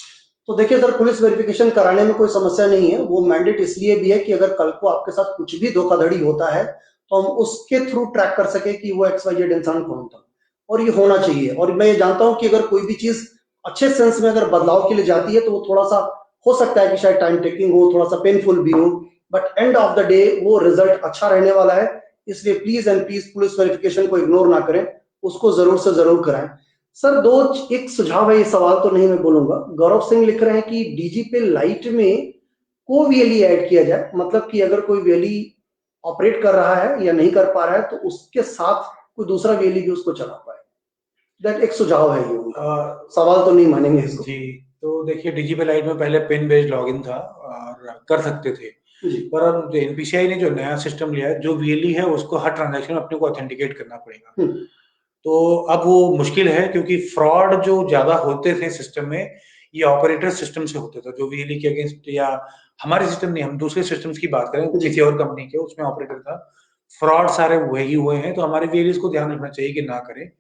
तो देखिए सर, पुलिस वेरिफिकेशन कराने में कोई समस्या नहीं है, वो मैंडेट इसलिए भी है कि अगर कल को आपके साथ कुछ भी धोखाधड़ी होता है तो हम उसके थ्रू ट्रैक कर सके कि वो XYZ इंसान कौन था, और ये होना चाहिए। और मैं ये जानता हूं कि अगर कोई भी चीज अच्छे सेंस में अगर बदलाव के लिए जाती है तो वो थोड़ा सा हो सकता है कि शायद टाइम टेकिंग हो, थोड़ा सा पेनफुल भी हो, but end of the day वो रिजल्ट अच्छा रहने वाला है। इसलिए please and please police verification को इग्नोर ना करें, उसको जरूर से जरूर कराएं। सर दो, एक सुझाव है, ये सवाल तो नहीं मैं बोलूंगा। गौरव सिंह लिख रहे हैं कि डीजीपे लाइट में को वीएलई ऐड किया जाए, मतलब कि अगर कोई वीएलई ऑपरेट कर रहा है या नहीं कर पा रहा है तो उसके साथ कोई दूसरा वीएलई भी उसको चला पाए। दैट एक सुझाव है ये उनका, सवाल तो नहीं मानेंगे इसको। जी, तो देखिए डीजीपी लाइट में पहले पिन बेस्ड लॉगिन था और कर सकते थे, जी पर अब एनपीसीआई ने जो नया सिस्टम लिया है, जो वीएलई है उसको हर ट्रांजैक्शन में अपने को ऑथेंटिकेट करना पड़ेगा। हम्म, तो अब वो मुश्किल है, क्योंकि फ्रॉड जो ज्यादा होते थे सिस्टम में, ये ऑपरेटर सिस्टम से होते थे, जो वीएलई के अगेंस्ट, या हमारे सिस्टम नहीं, हम दूसरे सिस्टम्स की बात करें, जी किसी और कंपनी के, उसमें ऑपरेटर था। फ्रॉड सारे वही हुए हैं, तो हमारे वीएलईज को ध्यान रखना चाहिए कि ना करें।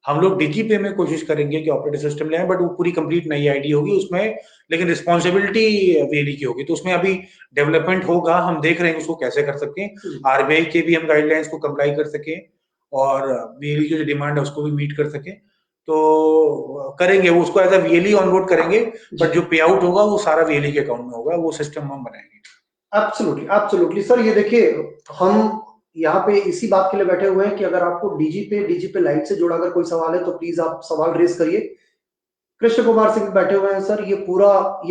हम लोग डीजीपे में कोशिश करेंगे कि ऑपरेटिंग सिस्टम ले आए, बट वो पूरी कंप्लीट नई आईडी होगी उसमें, लेकिन रिस्पॉन्सिबिलिटी वीएलई की होगी। तो उसमें अभी डेवलपमेंट होगा, हम देख रहे हैं उसको कैसे कर सकते हैं, आरबीआई के भी हम गाइडलाइंस को कंप्लाई कर सके और वीएलई की जो डिमांड है उसको भी मीट कर सके, तो करेंगे वो, उसको एज अ वीएलई ऑनबोर्ड करेंगे, बट जो पे आउट होगा वो सारा वीएलई के अकाउंट में होगा, वो सिस्टम हम बनाएंगे। एब्सोल्युटली एब्सोल्युटली सर, ये देखिए, हम यहाँ पे इसी बात के लिए बैठे हुए हैं कि अगर आपको डीजीपे लाइट से जुड़ा अगर कोई सवाल है तो प्लीज आप सवाल रेज करिए। कृष्ण कुमार सिंह बैठे हुए हैं सर, ये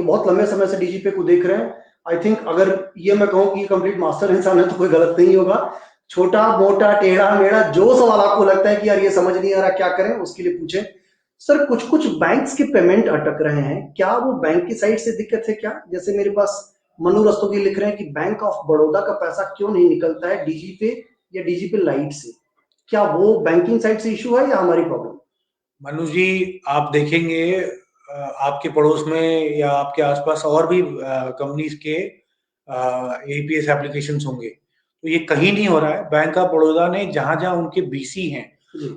बहुत लंबे समय से डीजीपे को देख रहे हैं। आई थिंक अगर ये मैं कहूँ कि कंप्लीट मास्टर इंसान है तो कोई गलत नहीं होगा। छोटा मोटा टेढ़ा मेढ़ा जो सवाल आपको लगता है कि यार ये समझ नहीं आ रहा क्या करें, उसके लिए पूछें। सर कुछ कुछ बैंक्स के पेमेंट अटक रहे हैं, क्या वो बैंक की साइड से दिक्कत है क्या? जैसे मेरे पास मनु रस्तोगी लिख रहे हैं कि बैंक ऑफ बड़ौदा का पैसा क्यों नहीं निकलता है डीजीपे या डीजीपे लाइट से, क्या वो बैंकिंग साइड से इशू है या हमारी प्रॉब्लम? मनु जी, आप देखेंगे आपके पड़ोस में या आपके आसपास और भी कंपनीज के एपीएस एप्लीकेशन होंगे, तो ये कहीं नहीं हो रहा है। बैंक ऑफ बड़ौदा ने जहां जहां उनके बीसी हैं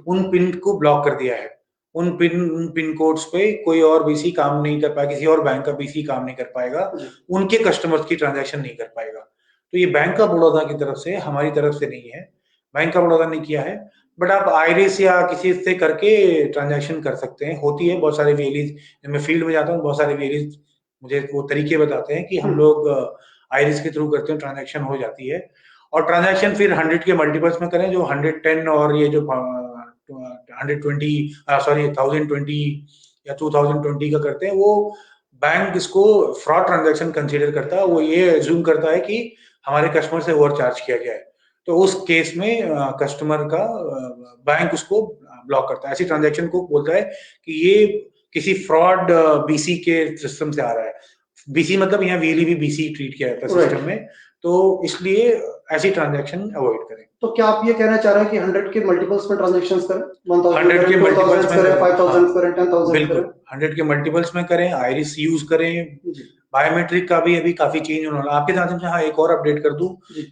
उन पिन को ब्लॉक कर दिया है। उन पिन कोड्स पे कोई और बीसी काम नहीं कर पाएगा, किसी और बैंक का बीसी काम नहीं कर पाएगा, उनके कस्टमर्स की ट्रांजैक्शन नहीं कर पाएगा। तो ये बैंक ऑफ बड़ौदा की तरफ से, हमारी तरफ से नहीं है, बैंक ऑफ बड़ौदा ने किया है। बट आप आइरिस या किसी से करके ट्रांजैक्शन कर सकते हैं, होती है बहुत सारे वेलीज। जब मैं फील्ड में जाता हूँ बहुत सारे वेलीज मुझे वो तरीके बताते हैं कि हम लोग आइरिस के थ्रू करते हैं, ट्रांजैक्शन हो जाती है। और ट्रांजैक्शन फिर 100 के मल्टीपल्स में करें, जो 110 और ये जो 120 सॉरी 1020 या 2020 का करते हैं, वो बैंक इसको फ्रॉड ट्रांजैक्शन कंसीडर करता है। वो ये एज्यूम करता है कि हमारे कस्टमर से ओवर चार्ज किया गया है, तो उस केस में कस्टमर का बैंक उसको ब्लॉक करता है। ऐसी ट्रांजैक्शन को बोलता है कि ये किसी फ्रॉड बीसी के सिस्टम से आ रहा है। बीसी मतलब यहाँ वीएलई भी बीसी ट्रीट किया जाता है सिस्टम में, तो इसलिए ऐसी ट्रांजैक्शन अवॉइड करें। तो क्या आप ये कहना चाह रहे हैं कि 100 के मल्टीपल्स में ट्रांजैक्शंस करें, 1000 के मल्टीपल्स में करें, 5000 करें, 10000 बिल्कुल करें? 100 के मल्टीपल्स में करें, आइरिस यूज करें। बायोमेट्रिक का भी अभी काफी चेंज होने वाला। आपके साथ हाँ एक और अपडेट कर दूं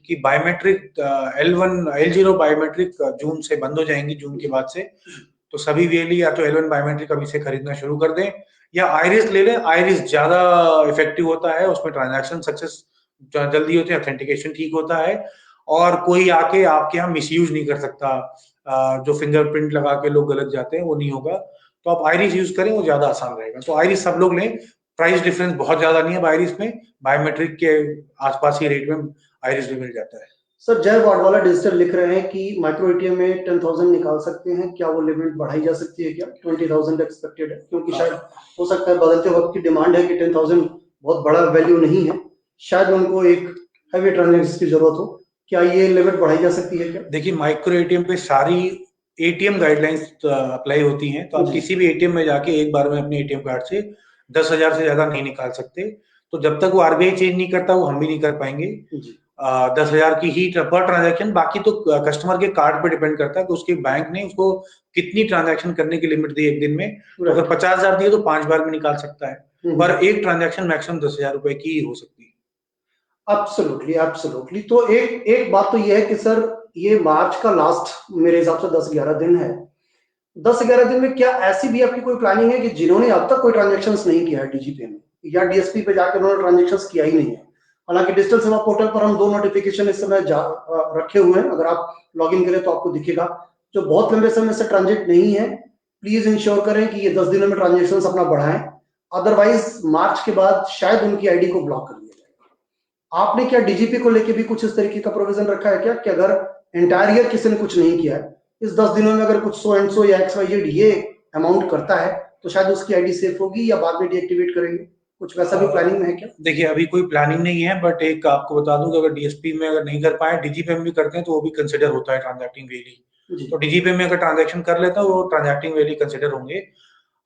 कि बायोमेट्रिक L0 बायोमेट्रिक जून से बंद हो जाएंगी, जून के बाद से। तो सभी वीएलई या तो L1 बायोमेट्रिक अभी से खरीदना शुरू कर दें या आइरिस ले लें। आइरिस ज्यादा इफेक्टिव होता है, उसमें ट्रांजैक्शन सक्सेस जल्दी होते हैं, ऑथेंटिकेशन ठीक होता है, और कोई आके आपके यहाँ मिसयूज नहीं कर सकता। जो फिंगरप्रिंट लगा के लोग गलत जाते हैं वो नहीं होगा। तो आप आइरिस यूज करें, वो ज्यादा आसान रहेगा। तो आइरिस सब लोग लें, प्राइस डिफरेंस बहुत ज्यादा नहीं है आइरिस में, बायोमेट्रिक के आसपास ही रेट में आइरिस भी मिल जाता है। सर जय वाडवाला डिजिटल लिख रहे हैं कि माइक्रो एटीएम में 10,000 निकाल सकते हैं, क्या वो लिमिट बढ़ाई जा सकती है क्या? 20,000 एक्सपेक्टेड है, क्योंकि शायद हो सकता है बदलते वक्त की डिमांड है कि 10,000 बहुत बड़ा वैल्यू नहीं है, शायद उनको एक हैवी ट्रांजेक्शन की जरूरत हो, क्या ये लिमिट बढ़ाई जा सकती है क्या? देखिए माइक्रो एटीएम पे सारी एटीएम गाइडलाइंस अप्लाई होती हैं, तो आप किसी भी एटीएम में जाके एक बार में अपने एटीएम कार्ड से 10,000 से ज्यादा नहीं निकाल सकते। तो जब तक वो आरबीआई चेंज नहीं करता वो हम भी नहीं कर पाएंगे। 10,000 की ही पर ट्रांजैक्शन, बाकी तो कस्टमर के कार्ड पे डिपेंड करता है कि उसके बैंक ने उसको कितनी ट्रांजैक्शन करने की लिमिट दी एक दिन में। तो अगर 50,000 दिए तो 5 बार में निकाल सकता है, पर एक ट्रांजैक्शन मैक्सिमम 10,000 रुपए की ही हो सकती है। Absolutely absolutely. तो एक बात तो ये है कि सर ये मार्च का लास्ट मेरे हिसाब से 10-11 दिन है, 10-11 दिन में क्या ऐसी भी आपकी कोई प्लानिंग है कि जिन्होंने अब तक कोई ट्रांजैक्शंस नहीं किया है डीजीपे में या डीएसपी पे जाकर उन्होंने ट्रांजैक्शंस किया ही नहीं है? हालांकि डिजिटल सेवा पोर्टल पर हम 2 नोटिफिकेशन इस समय रखे हुए हैं, अगर आप लॉग इन करें तो आपको दिखेगा। जो बहुत लंबे समय से ट्रांजेक्ट नहीं है, प्लीज इंश्योर करें कि ये 10 दिनों में ट्रांजेक्शन अपना बढ़ाएं, अदरवाइज मार्च के बाद शायद उनकी आईडी को ब्लॉक कर दिया जाएगा। आपने क्या डीजीपी को लेकर भी कुछ इस तरीके का प्रोविजन रखा है क्या कि अगर एंटायर ईयर किसी ने कुछ नहीं किया है, इस 10 दिनों में अगर कुछ 100 एंड 100 या XYZ ये अमाउंट करता है तो शायद उसकी आईडी सेफ होगी या बाद में डीएक्टिवेट करेंगे? कुछ वैसा भी प्लानिंग में है क्या? देखिए अभी कोई प्लानिंग नहीं है, बट एक आपको बता दूं कि अगर डीएसपी में अगर नहीं कर पाए, डीजीपी में भी करते हैं तो वो भी कंसिडर होता है ट्रांजैक्टिंग वैली। तो डीजीपी में अगर ट्रांजैक्शन कर लेता है वो ट्रांजैक्टिंग वैली कंसिडर होंगे।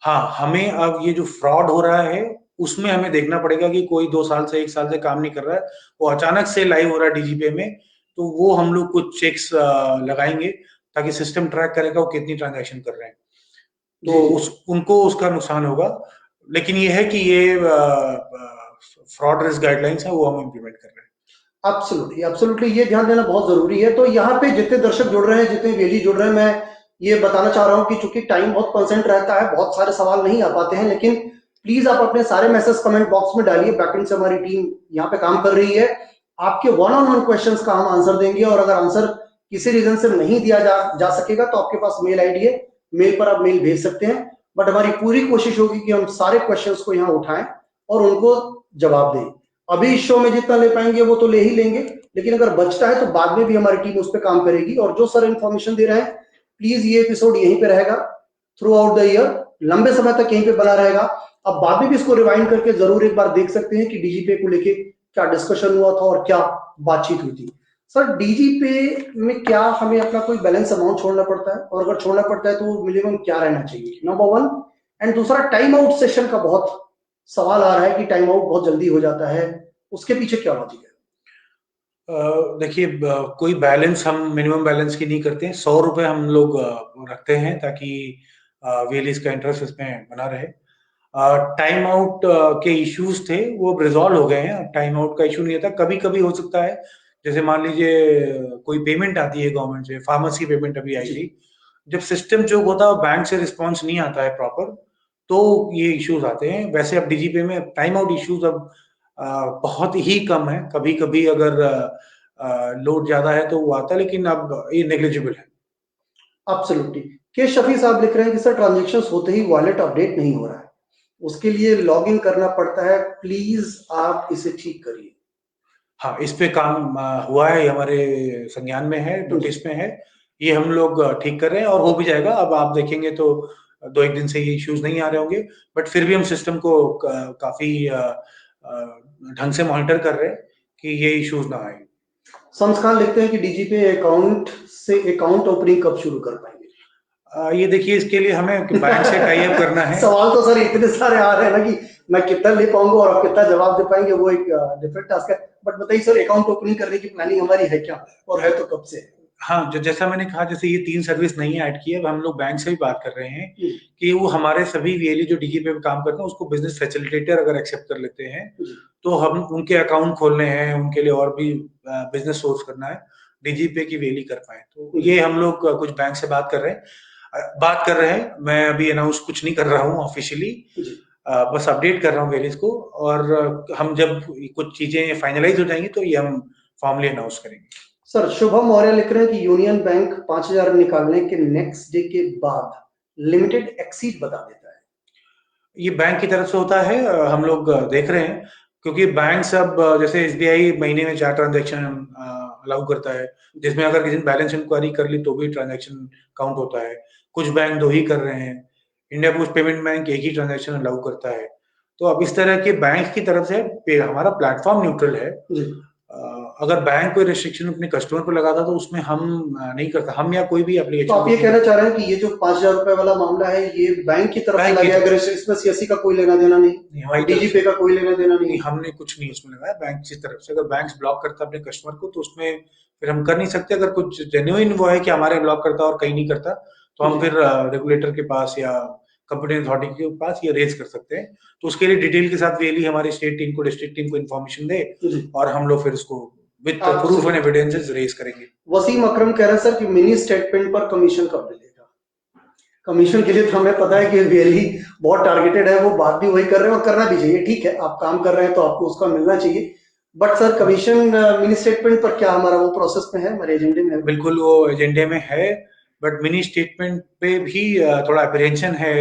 हाँ, हमें अब ये जो फ्रॉड हो रहा है उसमें हमें देखना पड़ेगा कि कोई 2 साल से 1 साल से काम नहीं कर रहा है, वो अचानक से लाइव हो रहा है डीजीपी में, तो वो हम लोग कुछ चेक्स लगाएंगे ताकि सिस्टम ट्रैक करेगा वो कितनी ट्रांजैक्शन कर रहे हैं, तो उनको उसका नुकसान होगा। लेकिन ये है कि ये फ्रॉड रिस्क गाइडलाइंस है वो हम इम्प्लीमेंट कर रहे हैं। एब्सोल्युटली एब्सोल्युटली, ये ध्यान देना बहुत जरूरी है। तो यहाँ पे जितने दर्शक जुड़ रहे हैं, जितने वेली जुड़ रहे हैं, मैं ये बताना चाह रहा हूँ कि चूंकि टाइम बहुत कंसेंट रहता है, बहुत सारे सवाल नहीं आ पाते हैं, लेकिन प्लीज आप अपने सारे मैसेज कमेंट बॉक्स में डालिए। बैकएंड से हमारी टीम यहाँ पे काम कर रही है, आपके वन ऑन वन क्वेश्चंस का हम आंसर देंगे। और अगर आंसर किसी रीजन से नहीं दिया जा सकेगा तो आपके पास मेल आईडी है, मेल पर आप मेल भेज सकते हैं। बट हमारी पूरी कोशिश होगी कि हम सारे क्वेश्चंस को यहाँ उठाएं और उनको जवाब दें। अभी इस शो में जितना ले पाएंगे वो तो ले ही लेंगे, लेकिन अगर बचता है तो बाद में भी हमारी टीम उस पर काम करेगी। और जो सर इन्फॉर्मेशन दे रहे हैं, प्लीज ये एपिसोड यहीं पे रहेगा थ्रू आउट द ईयर, लंबे समय तक यहीं पे बना रहेगा। अब बाद में भी इसको रिवाइंड करके जरूर एक बार देख सकते हैं कि डीजीपे को लेके क्या डिस्कशन हुआ था और क्या बातचीत हुई थी। सर, डीजीपे में क्या हमें अपना कोई बैलेंस अमाउंट छोड़ना पड़ता है, और अगर छोड़ना पड़ता है तो मिनिमम क्या रहना चाहिए, नंबर वन। एंड दूसरा, टाइम आउट सेशन का बहुत सवाल आ रहा है कि टाइम आउट बहुत जल्दी हो जाता है, उसके पीछे क्या लॉजिक है? देखिए, कोई बैलेंस हम मिनिमम बैलेंस की नहीं करते हैं। 100 रुपए हम लोग रखते हैं ताकि वेलीज का इंटरेस्ट इसमें बना रहे। टाइम आउट के इश्यूज थे वो रिजॉल्व हो गए हैं, टाइम आउट का इशू नहीं था। कभी कभी हो सकता है, जैसे मान लीजिए कोई पेमेंट आती है गवर्नमेंट से, फार्मेसी पेमेंट अभी आई थी, जब सिस्टम जो होता है बैंक से रिस्पॉन्स नहीं आता है प्रॉपर, तो ये इश्यूज आते हैं। वैसे अब डीजीपे में टाइम आउट इश्यूज अब बहुत ही कम है। कभी कभी अगर लोड ज्यादा है तो वो आता है, लेकिन अब ये नेग्लिजिबल है। एब्सोल्युटली। के शफी साहब लिख रहे हैं कि सर ट्रांजेक्शन्स होते ही वॉलेट अपडेट नहीं हो रहा है, उसके लिए लॉगिन करना पड़ता है, प्लीज आप इसे ठीक करिए। हाँ, इस पे काम हुआ है, ये हमारे संज्ञान में है, नोटिस में है। ये हम लोग ठीक कर रहे हैं और हो भी जाएगा। अब आप देखेंगे तो 2-1 दिन से ये इश्यूज नहीं आ रहे होंगे, बट फिर भी हम सिस्टम को काफी ढंग से मॉनिटर कर रहे हैं कि ये इश्यूज ना आए। संस्कार लिखते हैं कि डीजीपे अकाउंट से अकाउंट ओपनिंग कब शुरू कर पाएंगे? ये देखिए, इसके लिए हमें बैंक से टाई अप करना है। सवाल तो सर इतने सारे आ रहे हैं ना कि मैं कितना ले पाऊंगा और आप कितना जवाब दे पाएंगे, वो एक डिफरेंट टास्क है। बट बताइए सर, अकाउंट ओपनिंग करने की प्लानिंग हमारी है क्या, और है तो कब से? हाँ, जैसा मैंने कहा, जैसे ये 3 सर्विस नहीं ऐड की है, अब हम लोग बैंक से भी बात कर रहे हैं कि वो हमारे सभी वीएलई जो डीजीपे पे काम करते हैं उसको बिजनेस फैसिलिटेटर अगर एक्सेप्ट कर लेते हैं, तो हम उनके अकाउंट खोलने हैं, उनके लिए और भी बिजनेस सोर्स करना है, डीजीपे की वीएलई कर पाए। तो ये हम लोग कुछ बैंक से बात कर रहे हैं। मैं अभी अनाउंस कुछ नहीं कर रहा हूँ ऑफिशियली, बस अपडेट कर रहा हूँ वेरीज को। और हम जब कुछ चीजें फाइनलाइज हो जाएंगी तो ये हम फॉर्मली अनाउंस करेंगे। सर, शुभम मौर्य लिख रहे हैं कि यूनियन बैंक 5,000 निकालने के नेक्स्ट डे के बाद लिमिटेड एक्सीड बता देता है। ये बैंक की तरफ से होता है, हम लोग देख रहे हैं, क्योंकि बैंक सब जैसे एसबीआई महीने में 4 ट्रांजैक्शन अलाउ करता है, जिसमें अगर किसी ने बैलेंस इंक्वायरी कर ली तो भी ट्रांजैक्शन काउंट होता है। कुछ बैंक 2 ही कर रहे हैं, इंडिया पोस्ट पेमेंट बैंक 1 ही ट्रांजैक्शन अलाउ करता है। तो अब इस तरह के बैंक की तरफ से हमारा प्लेटफॉर्म न्यूट्रल है। अगर बैंक कोई रिस्ट्रिक्शन अपने कस्टमर पर लगाता तो उसमें हम नहीं करता, हम या कोई भी एप्लीकेशन। तो आप ये कहना चाह रहे हैं कि ये जो 5,000 रुपए वाला मामला है ये बैंक की तरफ से लगा, अगर इसमें सीएससी का कोई लेना देना नहीं, डीजीपे का कोई लेना देना नहीं? हमने कुछ नहीं उसमें लगाया बैंक की तरफ से। अगर बैंक ब्लॉक करता अपने कस्टमर को तो उसमें फिर हम कर नहीं सकते। अगर कुछ जेन्युइन वो है कि हमारे ब्लॉक करता और कहीं नहीं करता, तो हम फिर रेगुलेटर के पास या कंपनी अथॉरिटी के पास ये रेज कर सकते हैं। तो उसके लिए डिटेल के साथ वेली हमारी स्टेट टीम को, डिस्ट्रिक्ट टीम को इन्फॉर्मेशन दे और हम लोग फिर उसको with proof and evidences raise करेंगे। वसीम अकरम कह रहे हैं सर कि मिनी स्टेटमेंट पर कमीशन कब मिलेगा? कमीशन के लिए तो हमें पता है कि वेली बहुत टारगेटेड है, वो बात भी वही कर रहे हैं और करना भी चाहिए। ठीक है, आप काम कर रहे हैं तो आपको उसका मिलना चाहिए, but sir commission mini statement पर क्या हमारा वो प्रोसेस में है, हमारे एजेंडे में है? बिल्कुल, वो एजेंडे में है, बट मिनी स्टेटमेंट पे भी थोड़ा अप्रीहेंशन है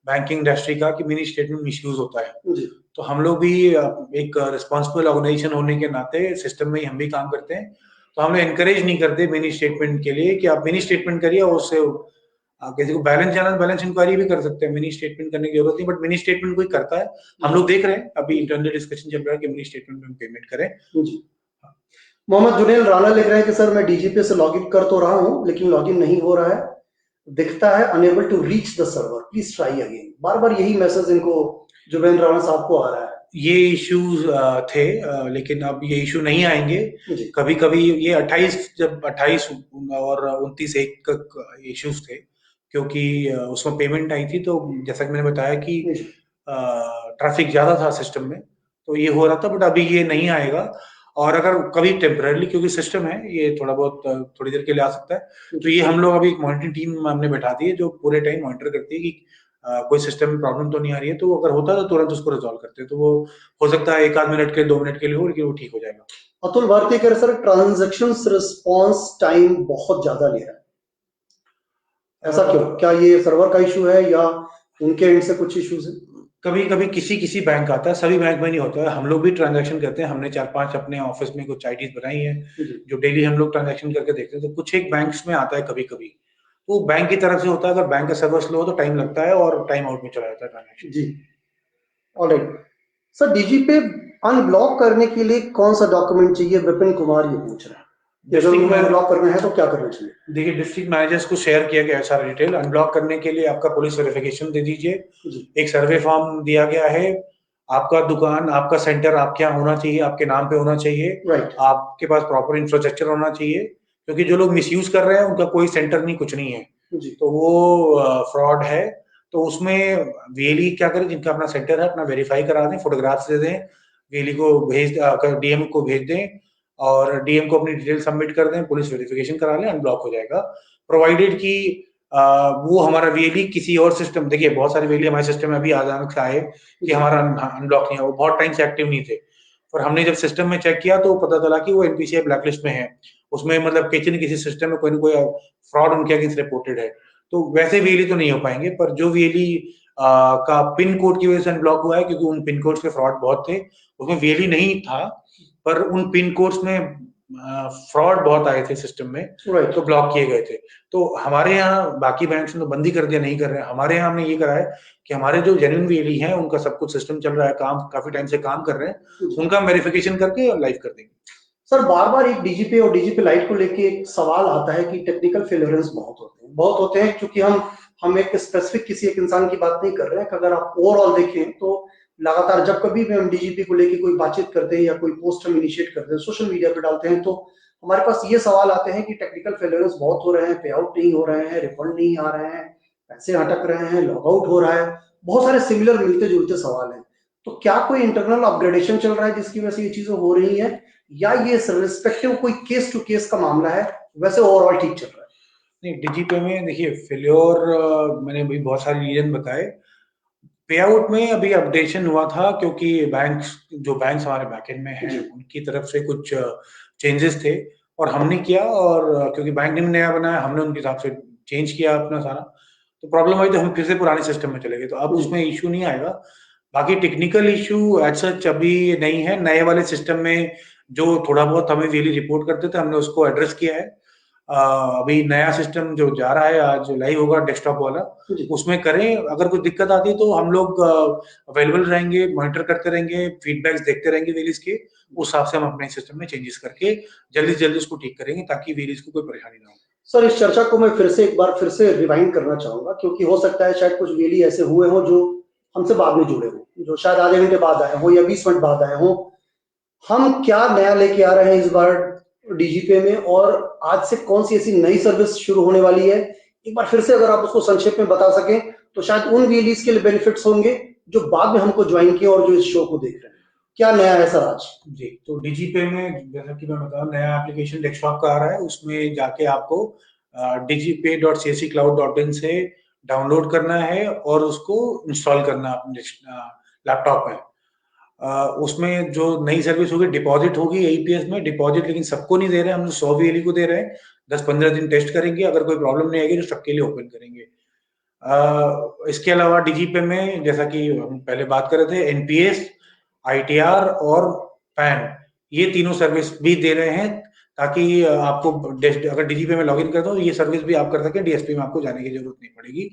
बैंकिंग इंडस्ट्री का कि मिनी स्टेटमेंट मिसयूज होता है। तो हम लोग भी एक रिस्पॉन्सिबल ऑर्गेनाइजेशन होने के नाते सिस्टम में ही हम भी काम करते हैं, तो हम लोग एनकरेज नहीं करते मिनी स्टेटमेंट के लिए कि आप मिनी स्टेटमेंट करिए और उससे किसी को बैलेंस जाना, बैलेंस इंक्वायरी भी कर सकते हैं। मिनी स्टेटमेंट करने की जरूरत नहीं, बट मिनी स्टेटमेंट कोई करता है, हम लोग देख रहे हैं, अभी इंटरनल डिस्कशन चल रहा है कि मिनी स्टेटमेंट में पेमेंट करें। मोहम्मद जुनेल राणा लिख रहे हैं कि सर मैं डीजीपे से लॉगिन कर तो रहा हूं लेकिन लॉगिन नहीं हो रहा है, दिखता है unable to reach the server, please try again. बार बार यही मैसेज इनको, जुनेल राणा साहब को आ रहा है। ये इश्यूज थे, लेकिन अब ये इशू नहीं आएंगे। कभी कभी ये 28 और 29/1 इश्यूज थे, क्योंकि उसमें पेमेंट आई थी, तो जैसा कि मैंने बताया कि ट्रैफिक ज्यादा था सिस्टम में, तो ये हो रहा था, बट अभी ये नहीं आएगा। और अगर कभी टेम्पररी, क्योंकि सिस्टम है ये थोड़ा बहुत थोड़ी देर के लिए आ सकता है, तो ये हम लोग अभी एक मॉनिटरिंग टीम हमने बैठा दी है जो पूरे टाइम मॉनिटर करती है कि कोई सिस्टम में प्रॉब्लम तो नहीं आ रही है, तो अगर होता है तो तुरंत उसको रिजॉल्व करते हैं। तो वो हो सकता है 1 आध मिनट के 2 मिनट के लिए हो, लेकिन वो ठीक हो जाएगा। अतुल भारती कह रहे सर ट्रांजैक्शन रिस्पॉन्स टाइम बहुत ज्यादा ले रहा है, ऐसा क्यों? क्या ये सर्वर का इशू है या उनके एंड से कुछ इश्यूज है? कभी कभी किसी किसी बैंक आता है, सभी बैंक में नहीं होता है। हम लोग भी ट्रांजैक्शन करते हैं, हमने 4-5 अपने ऑफिस में कुछ आईडीज बनाई है जो डेली हम लोग ट्रांजैक्शन करके देखते हैं। तो कुछ एक बैंक्स में आता है कभी कभी, तो बैंक की तरफ से होता है। अगर बैंक का सर्वर स्लो हो तो टाइम लगता है और टाइम आउट में चला जाता है ट्रांजैक्शन। जी, ऑलराइट सर। डीजी पे अनब्लॉक करने के लिए कौन सा डॉक्यूमेंट चाहिए? विपिन कुमार ये पूछ रहे हैं। अगर उनको अनब्लॉक करना है तो क्या करना चाहिए? देखिए, डिस्ट्रिक्ट मैनेजर्स को शेयर किया गया है सारा डिटेल। अनब्लॉक करने के लिए आपका पुलिस वेरिफिकेशन दे दीजिए, एक सर्वे फॉर्म दिया गया है, आपका दुकान, आपका सेंटर आपके यहाँ होना चाहिए, आपके नाम पे होना चाहिए, राइट। आपके पास प्रॉपर इंफ्रास्ट्रक्चर होना चाहिए, क्योंकि जो लोग मिसयूज कर रहे हैं उनका कोई सेंटर नहीं, कुछ नहीं है, तो वो फ्रॉड है। तो उसमें वीएलई क्या करें, जिनका अपना सेंटर है अपना वेरीफाई करा दें, फोटोग्राफ्स दे दें, वीएलई को भेज, डीएम को भेज दें और डीएम को अपनी डिटेल सबमिट कर दें, पुलिस वेरिफिकेशन करा लें, अनब्लॉक हो जाएगा। प्रोवाइडेड कि वो हमारा वीएलई किसी और सिस्टम, देखिए बहुत सारे वीएलई हमारे सिस्टम में अभी अचानक से आए कि हमारा अनब्लॉक नहीं है, वो बहुत टाइम से एक्टिव नहीं थे, और हमने जब सिस्टम में चेक किया तो पता चला कि वो एनपीसीआई ब्लैकलिस्ट में है। उसमें मतलब किसी न किसी सिस्टम में कोई ना कोई फ्रॉड उनके अगेंस्ट रिपोर्टेड है। तो वैसे वीएलई तो नहीं हो पाएंगे, पर जो वीएलई का पिन कोड की वजह से अनब्लॉक हुआ है, क्योंकि उन पिन कोड्स पे फ्रॉड बहुत थे, उसमें वीएलई नहीं था पर उन पिन कोड्स में फ्रॉड बहुत आए थे सिस्टम में, तो ब्लॉक किए गए थे। तो हमारे यहाँ बाकी बैंक्स ने तो बंदी कर दिया, नहीं कर रहे हैं। हमारे यहाँ हमने ये करा है कि हमारे जो जेन्युइन वीएलई हैं उनका सब कुछ सिस्टम चल रहा है, काम काफी टाइम से काम कर रहे हैं, उनका वेरिफिकेशन करके लाइव कर देंगे। सर बार बार एक डीजीपी और डीजीपी लाइट को लेके एक सवाल आता है कि टेक्निकल फेलियर्स बहुत होते हैं, क्योंकि हम एक स्पेसिफिक किसी एक इंसान की बात नहीं कर रहे हैं। अगर आप ओवरऑल देखें तो लगातार जब कभी भी हम डीजीपी को लेके कोई बातचीत करते हैं या कोई पोस्ट हम इनिशिएट करते हैं, सोशल मीडिया पे डालते हैं, तो हमारे पास ये सवाल आते हैं कि टेक्निकल फेलियर्स बहुत हो रहे हैं, पे आउट नहीं हो रहे हैं, रिफंड नहीं आ रहे हैं, पैसे अटक रहे हैं, लॉग आउट हो रहा है। बहुत सारे सिमिलर मिलते जुलते सवाल हैं। तो क्या कोई इंटरनल अपग्रेडेशन चल रहा है जिसकी वजह से ये चीजें हो रही हैं, या ये रिस्पेक्टिव कोई केस टू केस का मामला है, वैसे ओवरऑल ठीक चल रहा है? नहीं, डीजीपी में देखिए फेल्योर मैंने अभी बहुत सारे रीजन बताए। पे आउट में अभी अपडेशन हुआ था क्योंकि जो बैंक्स हमारे बैकएंड में हैं उनकी तरफ से कुछ चेंजेस थे और हमने किया, और क्योंकि बैंक ने नया बनाया हमने उनके हिसाब से चेंज किया अपना सारा, तो प्रॉब्लम आई तो हम फिर से पुराने सिस्टम में चले गए, तो अब उसमें इशू नहीं आएगा। बाकी टेक्निकल इशू एज सच अभी नहीं है। नए वाले सिस्टम में जो थोड़ा बहुत हमें वीएलई रिपोर्ट करते थे हमने उसको एड्रेस किया है। अभी नया सिस्टम जो जा रहा है आज लाइव होगा डेस्कटॉप वाला, उसमें करें। अगर कोई दिक्कत आती है तो हम लोग अवेलेबल रहेंगे, मॉनिटर करते रहेंगे, फीडबैक्स देखते रहेंगे वीएलईज के, उस हिसाब से हम अपने सिस्टम में चेंजेस करके जल्दी से जल्दी उसको ठीक करेंगे ताकि वीएलईज को कोई परेशानी ना हो। सर इस चर्चा को मैं फिर से रिवाइंड करना चाहूंगा, क्योंकि हो सकता है शायद कुछ वीएलई ऐसे हुए हो जो हमसे बाद में जुड़े हो, जो शायद आधे घंटे बाद आए हो या 20 मिनट बाद आए हो। हम क्या नया लेके आ रहे हैं इस बार डीजीपे में, और आज से कौन सी ऐसी नई सर्विस शुरू होने वाली है? एक बार फिर से अगर आप उसको संक्षेप में बता सकें तो शायद उन वीएलईज के लिए बेनिफिट्स होंगे जो बाद में हमको ज्वाइन किए और जो इस शो को देख रहे हैं। क्या नया है सर आज? जी, तो डीजीपे में जैसा कि मैं बताऊं, नया एप्लीकेशन डेस्कटॉप का आ रहा है। उसमें जाके आपको digipay.csccloud.in से डाउनलोड करना है और उसको इंस्टॉल करना है अपने लैपटॉप में। उसमें जो नई सर्विस होगी डिपॉजिट होगी एईपीएस में डिपॉजिट, लेकिन सबको नहीं दे रहे हैं, हम 100 वीएलई को दे रहे हैं। 10-15 दिन टेस्ट करेंगे, अगर कोई प्रॉब्लम नहीं आएगी तो सबके लिए ओपन करेंगे। इसके अलावा डीजीपे में जैसा कि हम पहले बात कर रहे थे, एनपीएस, आईटीआर और पैन, ये तीनों सर्विस भी दे रहे हैं ताकि आपको अगर डीजीपे में लॉगिन कर दो ये सर्विस भी आप कर सकें, डीएसपी में आपको जाने की जरूरत नहीं पड़ेगी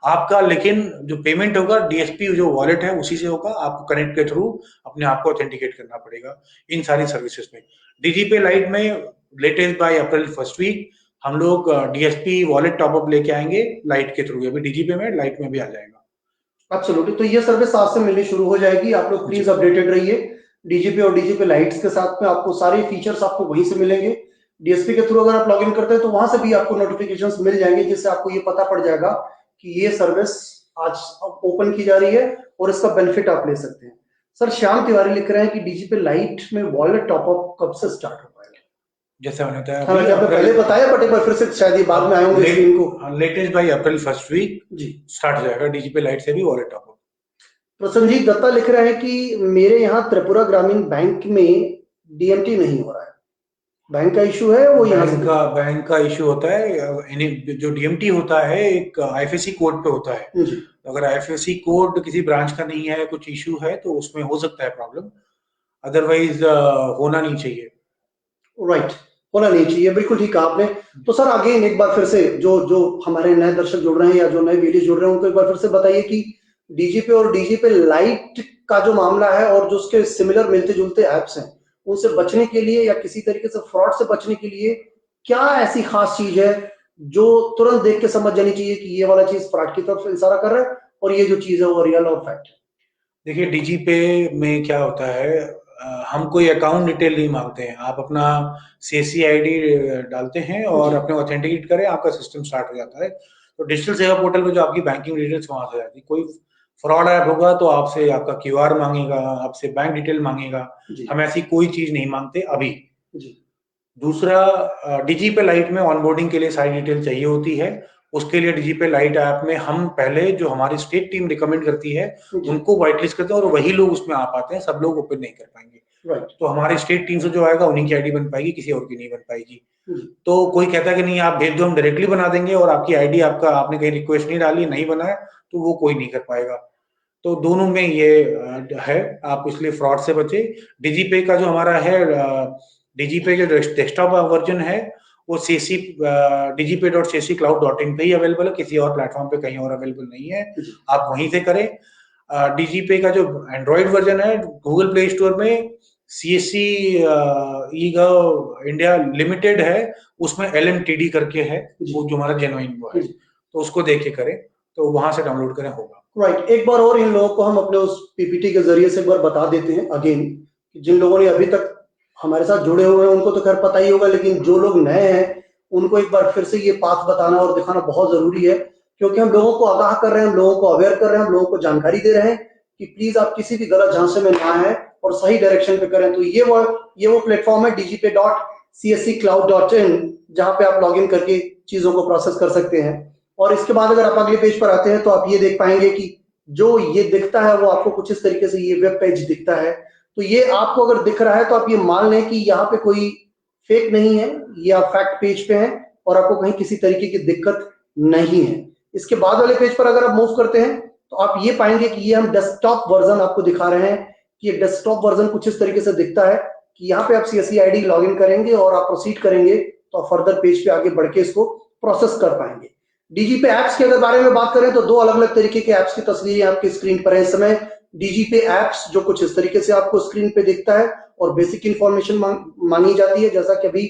आपका। लेकिन जो पेमेंट होगा डीएसपी जो वॉलेट है उसी से होगा, आपको कनेक्ट के थ्रू अपने आप को ऑथेंटिकेट करना पड़ेगा इन सारी सर्विसेज में। डीजीपे लाइट में latest by April first week हम लोग डीएसपी वॉलेट टॉपअप लेके आएंगे लाइट के थ्रू, अभी डीजीपे में लाइट में भी आ जाएगा। एब्सोल्युटली, तो ये सर्विस आज से मिलनी शुरू हो जाएगी। आप लोग प्लीज अपडेटेड रहिए डीजीपी और डीजीपी लाइट्स के साथ में। आपको सारे फीचर्स आपको वहीं से मिलेंगे। डीएसपी के थ्रू अगर आप लॉगिन करते हैं तो वहां से भी आपको नोटिफिकेशंस मिल जाएंगे, जिससे आपको ये पता पड़ जाएगा कि ये सर्विस आज ओपन की जा रही है और इसका बेनिफिट आप ले सकते हैं। सर श्याम तिवारी लिख रहे हैं कि डीजीपे लाइट में वॉलेट टॉपअप कब से स्टार्ट हो पाएगा? जैसे मैंने बताया हालांकि आपने पहले बताया, बट एक बार फिर से शायद ये बाद में आए होंगे स्क्रीन को। Latest by April first week जी स्टार्ट हो जाएगा डीजीपे लाइट से भी वॉलेट टॉपअप। प्रसन्नजीत दत्ता लिख रहे हैं कि मेरे यहाँ त्रिपुरा ग्रामीण बैंक में डीएमटी नहीं हो रहा है, बैंक का इशू है वो यहाँ से? बैंक का इशू होता है, जो डीएमटी होता है एक आईएफएससी कोड पे होता है। जी अगर आईएफएससी कोड किसी ब्रांच का नहीं है, कुछ इशू है, तो उसमें हो सकता है प्रॉब्लम, अदरवाइज होना नहीं चाहिए। राइट, होना नहीं चाहिए, बिल्कुल ठीक कहा आपने। तो सर अगेन एक बार फिर से जो जो हमारे नए दर्शक जुड़ रहे हैं या जो नए वीडियो जुड़ रहे हैं उनको एक बार फिर से बताइए कि डीजीपे और डीजीपे लाइट का जो मामला है और जो उसके सिमिलर मिलते जुलते ऐप्स हैं उनसे बचने के लिए या किसी तरीके से फ्रॉड से बचने के लिए क्या ऐसी खास चीज है जो तुरंत देख के समझ जानी चाहिए कि ये वाला चीज फ्रॉड की तरफ इशारा कर रहा है और ये जो चीज है वो रियल और फैक्ट है? देखिए डीजीपे में क्या होता है, हम कोई अकाउंट डिटेल नहीं मांगते हैं, आप अपना सीएससी आईडी डालते हैं और अपने ऑथेंटिकेट करें, आपका सिस्टम स्टार्ट हो जाता है। तो डिजिटल सेवा पोर्टल पे जो आपकी बैंकिंग डिटेल्स वहां से जाती है। कोई फ्रॉड ऐप होगा तो आपसे आपका क्यूआर मांगेगा, आपसे बैंक डिटेल मांगेगा, हम ऐसी कोई चीज नहीं मांगते अभी। दूसरा, डीजीपे लाइट में ऑनबोर्डिंग के लिए सारी डिटेल चाहिए होती है। उसके लिए डीजीपे लाइट ऐप में हम पहले जो हमारी स्टेट टीम रिकमेंड करती है उनको व्हाइट लिस्ट करते हैं और वही लोग उसमें आ पाते हैं, सब लोग ओपन नहीं कर पाएंगे। तो हमारी स्टेट टीम से जो आएगा उन्हीं की आईडी बन पाएगी, किसी और की नहीं बन पाएगी। तो कोई कहता है कि नहीं आप भेज दो हम डायरेक्टली बना देंगे और आपकी आईडी आपका आपने कहीं रिक्वेस्ट नहीं डाली नहीं बनाया, तो वो कोई नहीं कर पाएगा। तो दोनों में ये है, आप इसलिए फ्रॉड से बचे। डीजीपे का जो हमारा है, डीजीपे जो डेस्कटॉप वर्जन है वो सीसी dgpay.cccloud.in पे ही अवेलेबल है, किसी और प्लेटफॉर्म पे कहीं और अवेलेबल नहीं है, आप वहीं से करें। डीजीपे का जो एंड्रॉइड वर्जन है गूगल प्ले स्टोर में सीएससी इंडिया लिमिटेड है, उसमें LMTD करके है, वो जो हमारा जेन्युइन वो है, तो उसको देख के करें, तो वहां से डाउनलोड करें होगा। राइट, एक बार और इन लोगों को हम अपने उस पीपीटी के जरिए से एक बार बता देते हैं अगेन, जिन लोगों ने अभी तक हमारे साथ जुड़े हुए हैं उनको तो खैर पता ही होगा, लेकिन जो लोग नए हैं उनको एक बार फिर से ये पाथ बताना और दिखाना बहुत जरूरी है, क्योंकि हम लोगों को आगाह कर रहे हैं, हम लोगों को अवेयर कर रहे हैं, हम लोगों को जानकारी दे रहे हैं कि प्लीज आप किसी भी गलत झांसे में ना आए और सही डायरेक्शन पे करें। तो ये वो प्लेटफॉर्म है dgpay.cccloud.in, जहां पे आप लॉगिन करके चीजों को प्रोसेस कर सकते हैं। और इसके बाद अगर आप अगले पेज पर आते हैं तो आप ये देख पाएंगे कि जो ये दिखता है वो आपको कुछ इस तरीके से ये वेब पेज दिखता है। तो ये आपको अगर दिख रहा है तो आप ये मान लें कि यहाँ पे कोई फेक नहीं है, ये आप फैक्ट पेज पे हैं और आपको कहीं किसी तरीके की दिक्कत नहीं है। इसके बाद वाले पेज पर अगर आप मूव करते हैं तो आप ये पाएंगे कि ये हम डेस्कटॉप वर्जन आपको दिखा रहे हैं कि ये डेस्कटॉप वर्जन कुछ इस तरीके से दिखता है कि यहाँ पे आप सीएससी आईडी लॉग इन करेंगे और आप प्रोसीड करेंगे तो आप फर्दर पेज पे आगे बढ़ के इसको प्रोसेस कर पाएंगे। डीजीपे ऐप्स के अगर बारे में बात करें तो दो अलग अलग तरीके के ऐप्स की तस्वीरें आपकी स्क्रीन पर है इस समय। डीजीपे ऐप्स जो कुछ इस तरीके से आपको स्क्रीन पे दिखता है और बेसिक इंफॉर्मेशन मांगी जाती है जैसा कि अभी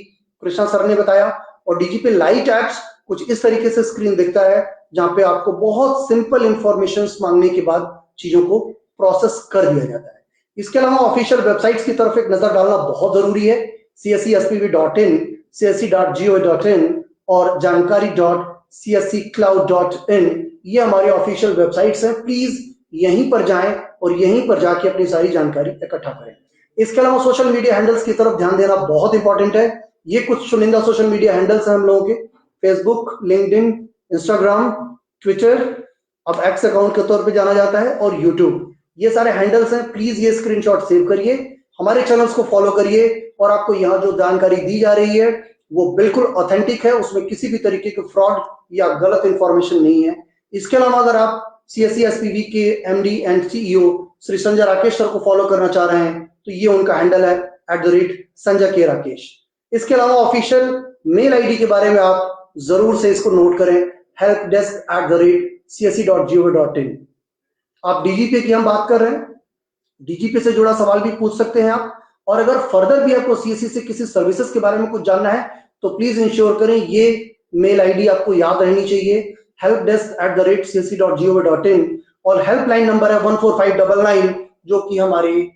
कृष्णा सर ने बताया, और डीजीपे लाइट ऐप्स कुछ इस तरीके से स्क्रीन दिखता है जहां पे आपको बहुत सिंपल इंफॉर्मेशन मांगने के बाद चीजों को प्रोसेस कर दिया जाता है। इसके अलावा ऑफिशियल वेबसाइट्स की तरफ एक नजर डालना बहुत जरूरी है, cscspv.in, csc.go.in और जानकारी.csccloud.in, ये हमारी ऑफिशियल वेबसाइट्स हैं। प्लीज यहीं पर जाएं और यहीं पर जाके अपनी सारी जानकारी इकट्ठा करें। इसके अलावा सोशल मीडिया हैंडल्स की तरफ ध्यान देना बहुत इंपॉर्टेंट है। ये कुछ चुनिंदा सोशल मीडिया हैंडल्स हैं हम लोगों के, फेसबुक, लिंक्डइन, इंस्टाग्राम, ट्विटर, अब एक्स अकाउंट के तौर पे जाना जाता है, और यूट्यूब, ये सारे हैंडल्स हैं। प्लीज ये स्क्रीनशॉट सेव करिए, हमारे चैनल्स को फॉलो करिए और आपको यहाँ जो जानकारी दी जा रही है वो बिल्कुल ऑथेंटिक है, उसमें किसी भी तरीके के फ्रॉड या गलत इंफॉर्मेशन नहीं है। इसके अलावा अगर आप CSC/SPV के MD and CEO Shri Sanjay Rakesh sir को फॉलो करना चाह रहे हैं तो ये उनका हैंडल है @संजय के राकेश। इसके अलावा ऑफिशियल मेल आईडी के बारे में आप जरूर से इसको नोट करें, helpdesk@csc.go.in। आप डीजीपे की हम बात कर रहे हैं, डीजीपे से जुड़ा सवाल भी पूछ सकते हैं आप, और अगर फर्दर भी आपको सीएससी से किसी सर्विसेज के बारे में कुछ जानना है तो प्लीज इंश्योर करें ये मेल आईडी आपको याद रहनी चाहिए, helpdesk@csc.go.in, और हेल्पलाइन नंबर है 14599 जो कि हमारे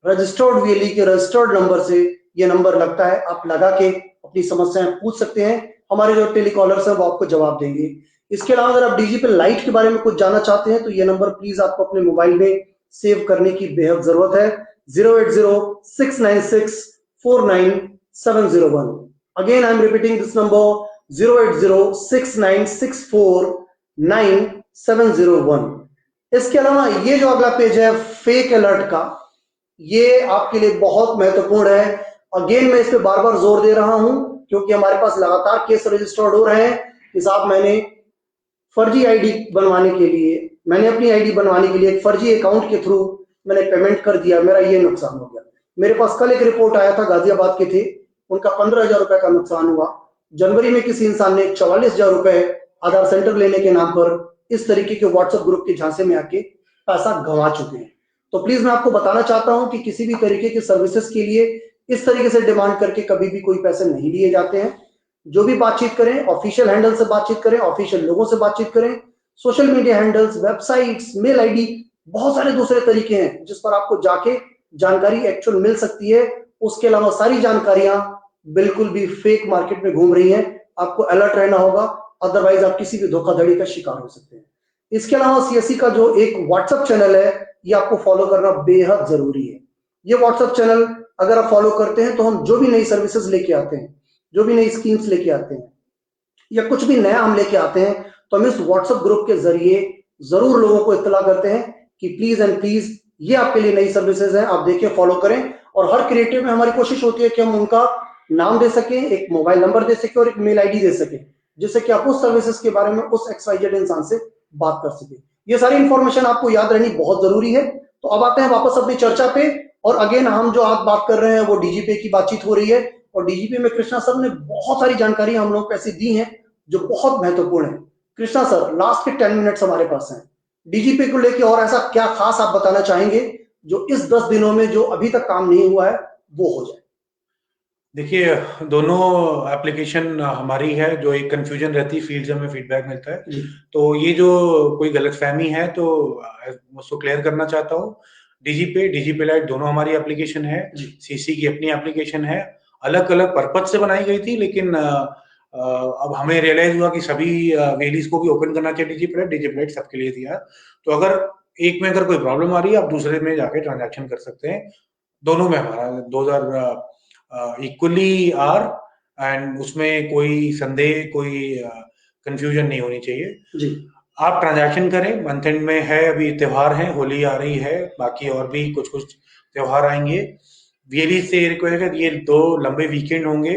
रजिस्टर्ड VLE के रजिस्टर्ड नंबर से ये नंबर लगता है। आप लगा के अपनी समस्याएं पूछ सकते हैं, हमारे जो टेलीकॉलर्स हैं वो आपको जवाब देंगे। इसके अलावा अगर आप डीजीपे लाइट के बारे में कुछ जानना चाहते हैं तो ये नंबर प्लीज आपको अपने मोबाइल में सेव करने की बेहद जरूरत है। 08069649701। Again I am repeating this number, 08069649701। इसके अलावा ये जो अगला पेज है फेक अलर्ट का, ये आपके लिए बहुत महत्वपूर्ण है। अगेन मैं इस पे बार बार जोर दे रहा हूं क्योंकि हमारे पास लगातार केस रजिस्टर्ड हो रहे हैं कि साहब मैंने फर्जी आईडी बनवाने के लिए, मैंने अपनी आईडी बनवाने के लिए एक फर्जी अकाउंट के थ्रू मैंने पेमेंट कर दिया, मेरा ये नुकसान हो गया। मेरे पास कल एक रिपोर्ट आया था, गाजियाबाद के थे, उनका 15,000 रुपए का नुकसान हुआ। जनवरी में किसी इंसान ने 44,000 रुपए आधार सेंटर लेने के नाम पर इस तरीके के व्हाट्सएप ग्रुप के झांसे में आके पैसा गंवा चुके हैं। तो प्लीज मैं आपको बताना चाहता हूं कि किसी भी तरीके की सर्विसेज के लिए इस तरीके से डिमांड करके कभी भी कोई पैसे नहीं लिए जाते हैं। जो भी बातचीत करें ऑफिशियल हैंडल से बातचीत करें, ऑफिशियल लोगों से बातचीत करें, social media handles, websites, mail ID, बहुत सारे दूसरे तरीके हैं जिस पर आपको जाके जानकारी एक्चुअल मिल सकती है। उसके अलावा सारी जानकारियां बिल्कुल भी फेक मार्केट में घूम रही हैं, आपको अलर्ट रहना होगा, अदरवाइज आप किसी भी धोखाधड़ी का शिकार हो सकते हैं। इसके अलावा सीएससी का जो एक व्हाट्सएप चैनल है, ये आपको फॉलो करना बेहद जरूरी है। ये व्हाट्सएप चैनल अगर आप फॉलो करते हैं तो हम जो भी नई सर्विसेज लेके आते हैं, जो भी नई स्कीम्स लेके आते हैं या कुछ भी नया हम लेके आते हैं, तो हम इस व्हाट्सएप ग्रुप के जरिए जरूर लोगों को इत्तला करते हैं कि प्लीज एंड प्लीज ये आपके लिए नई सर्विसेज हैं, आप देखिए फॉलो करें। और हर क्रिएटिव में हमारी कोशिश होती है कि हम उनका नाम दे सकें, एक मोबाइल नंबर दे सकें और एक मेल आईडी दे सकें, जिससे कि आप उस सर्विसेज के बारे में उस XYZ इंसान से बात कर सके। ये सारी इंफॉर्मेशन आपको याद रहनी बहुत जरूरी है। तो अब आते हैं वापस अपनी चर्चा पे, और अगेन हम जो आज बात कर रहे हैं वो डीजीपे की बातचीत हो रही है। और डीजीपे में कृष्णा सर ने बहुत सारी जानकारी हम लोग को ऐसी दी हैं जो बहुत महत्वपूर्ण है। कृष्णा सर, लास्ट के 10 मिनट्स हमारे पास हैं, डीजीपी को लेके और ऐसा क्या खास आप बताना चाहेंगे जो इस 10 दिनों में जो अभी तक काम नहीं हुआ है वो हो जाए? देखिए, दोनों एप्लीकेशन हमारी है, जो एक कंफ्यूजन रहती है फील्ड से हमें फीडबैक मिलता है, तो ये जो कोई गलतफहमी है तो उसको क्लियर करना चाहता हूँ। डीजीपे लाइट दोनों हमारी एप्लीकेशन है, सीसी की अपनी एप्लीकेशन है, अलग अलग पर्पज से बनाई गई थी, लेकिन अब हमें रियलाइज हुआ कि सभी वेलीज को भी ओपन करना चाहिए डीजीपे लाइट सबके लिए दिया। तो अगर एक में अगर कोई प्रॉब्लम आ रही है, आप दूसरे में जाके ट्रांजैक्शन कर सकते हैं। दोनों में हमारा 2000 इक्वली आर, एंड उसमें कोई संदेह, कोई कंफ्यूजन नहीं होनी चाहिए जी। आप ट्रांजैक्शन करें। मंथ एंड में है, अभी त्योहार है, होली आ रही है, बाकी और भी कुछ कुछ त्योहार आएंगे। वीएलई से रिक्वेस्ट है, ये 2 लंबे वीकेंड होंगे,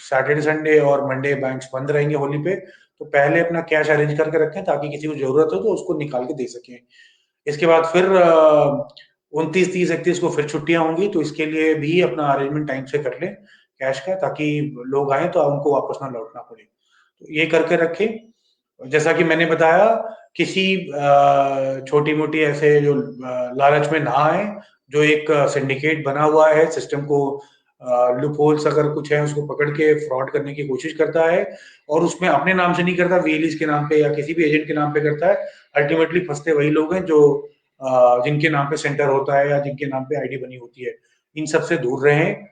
सैटरडे संडे और मंडे बैंक्स बंद रहेंगे होली पे, तो पहले अपना कैश अरेंज करके रखें ताकि किसी को जरूरत हो तो उसको निकाल के दे सकें। इसके बाद फिर 29, 30, 31 को फिर छुट्टियां होंगी, तो इसके लिए भी अपना अरेंजमेंट टाइम से कर लें कैश का, ताकि लोग आए तो उनको वापस ना लौटना पड़े। तो ये करके रखें। जैसा कि मैंने बताया, किसी छोटी मोटी ऐसे जो लालच में ना आए, जो एक सिंडिकेट बना हुआ है, सिस्टम को लूप होल्स अगर कुछ है उसको पकड़ के फ्रॉड करने की कोशिश करता है, और उसमें अपने नाम से नहीं करता, वीएलईज के नाम पे या किसी भी एजेंट के नाम पे करता है। अल्टीमेटली फंसते वही लोग हैं जो जिनके नाम पे सेंटर होता है या जिनके नाम पे आईडी बनी होती है। इन सब से दूर रहें।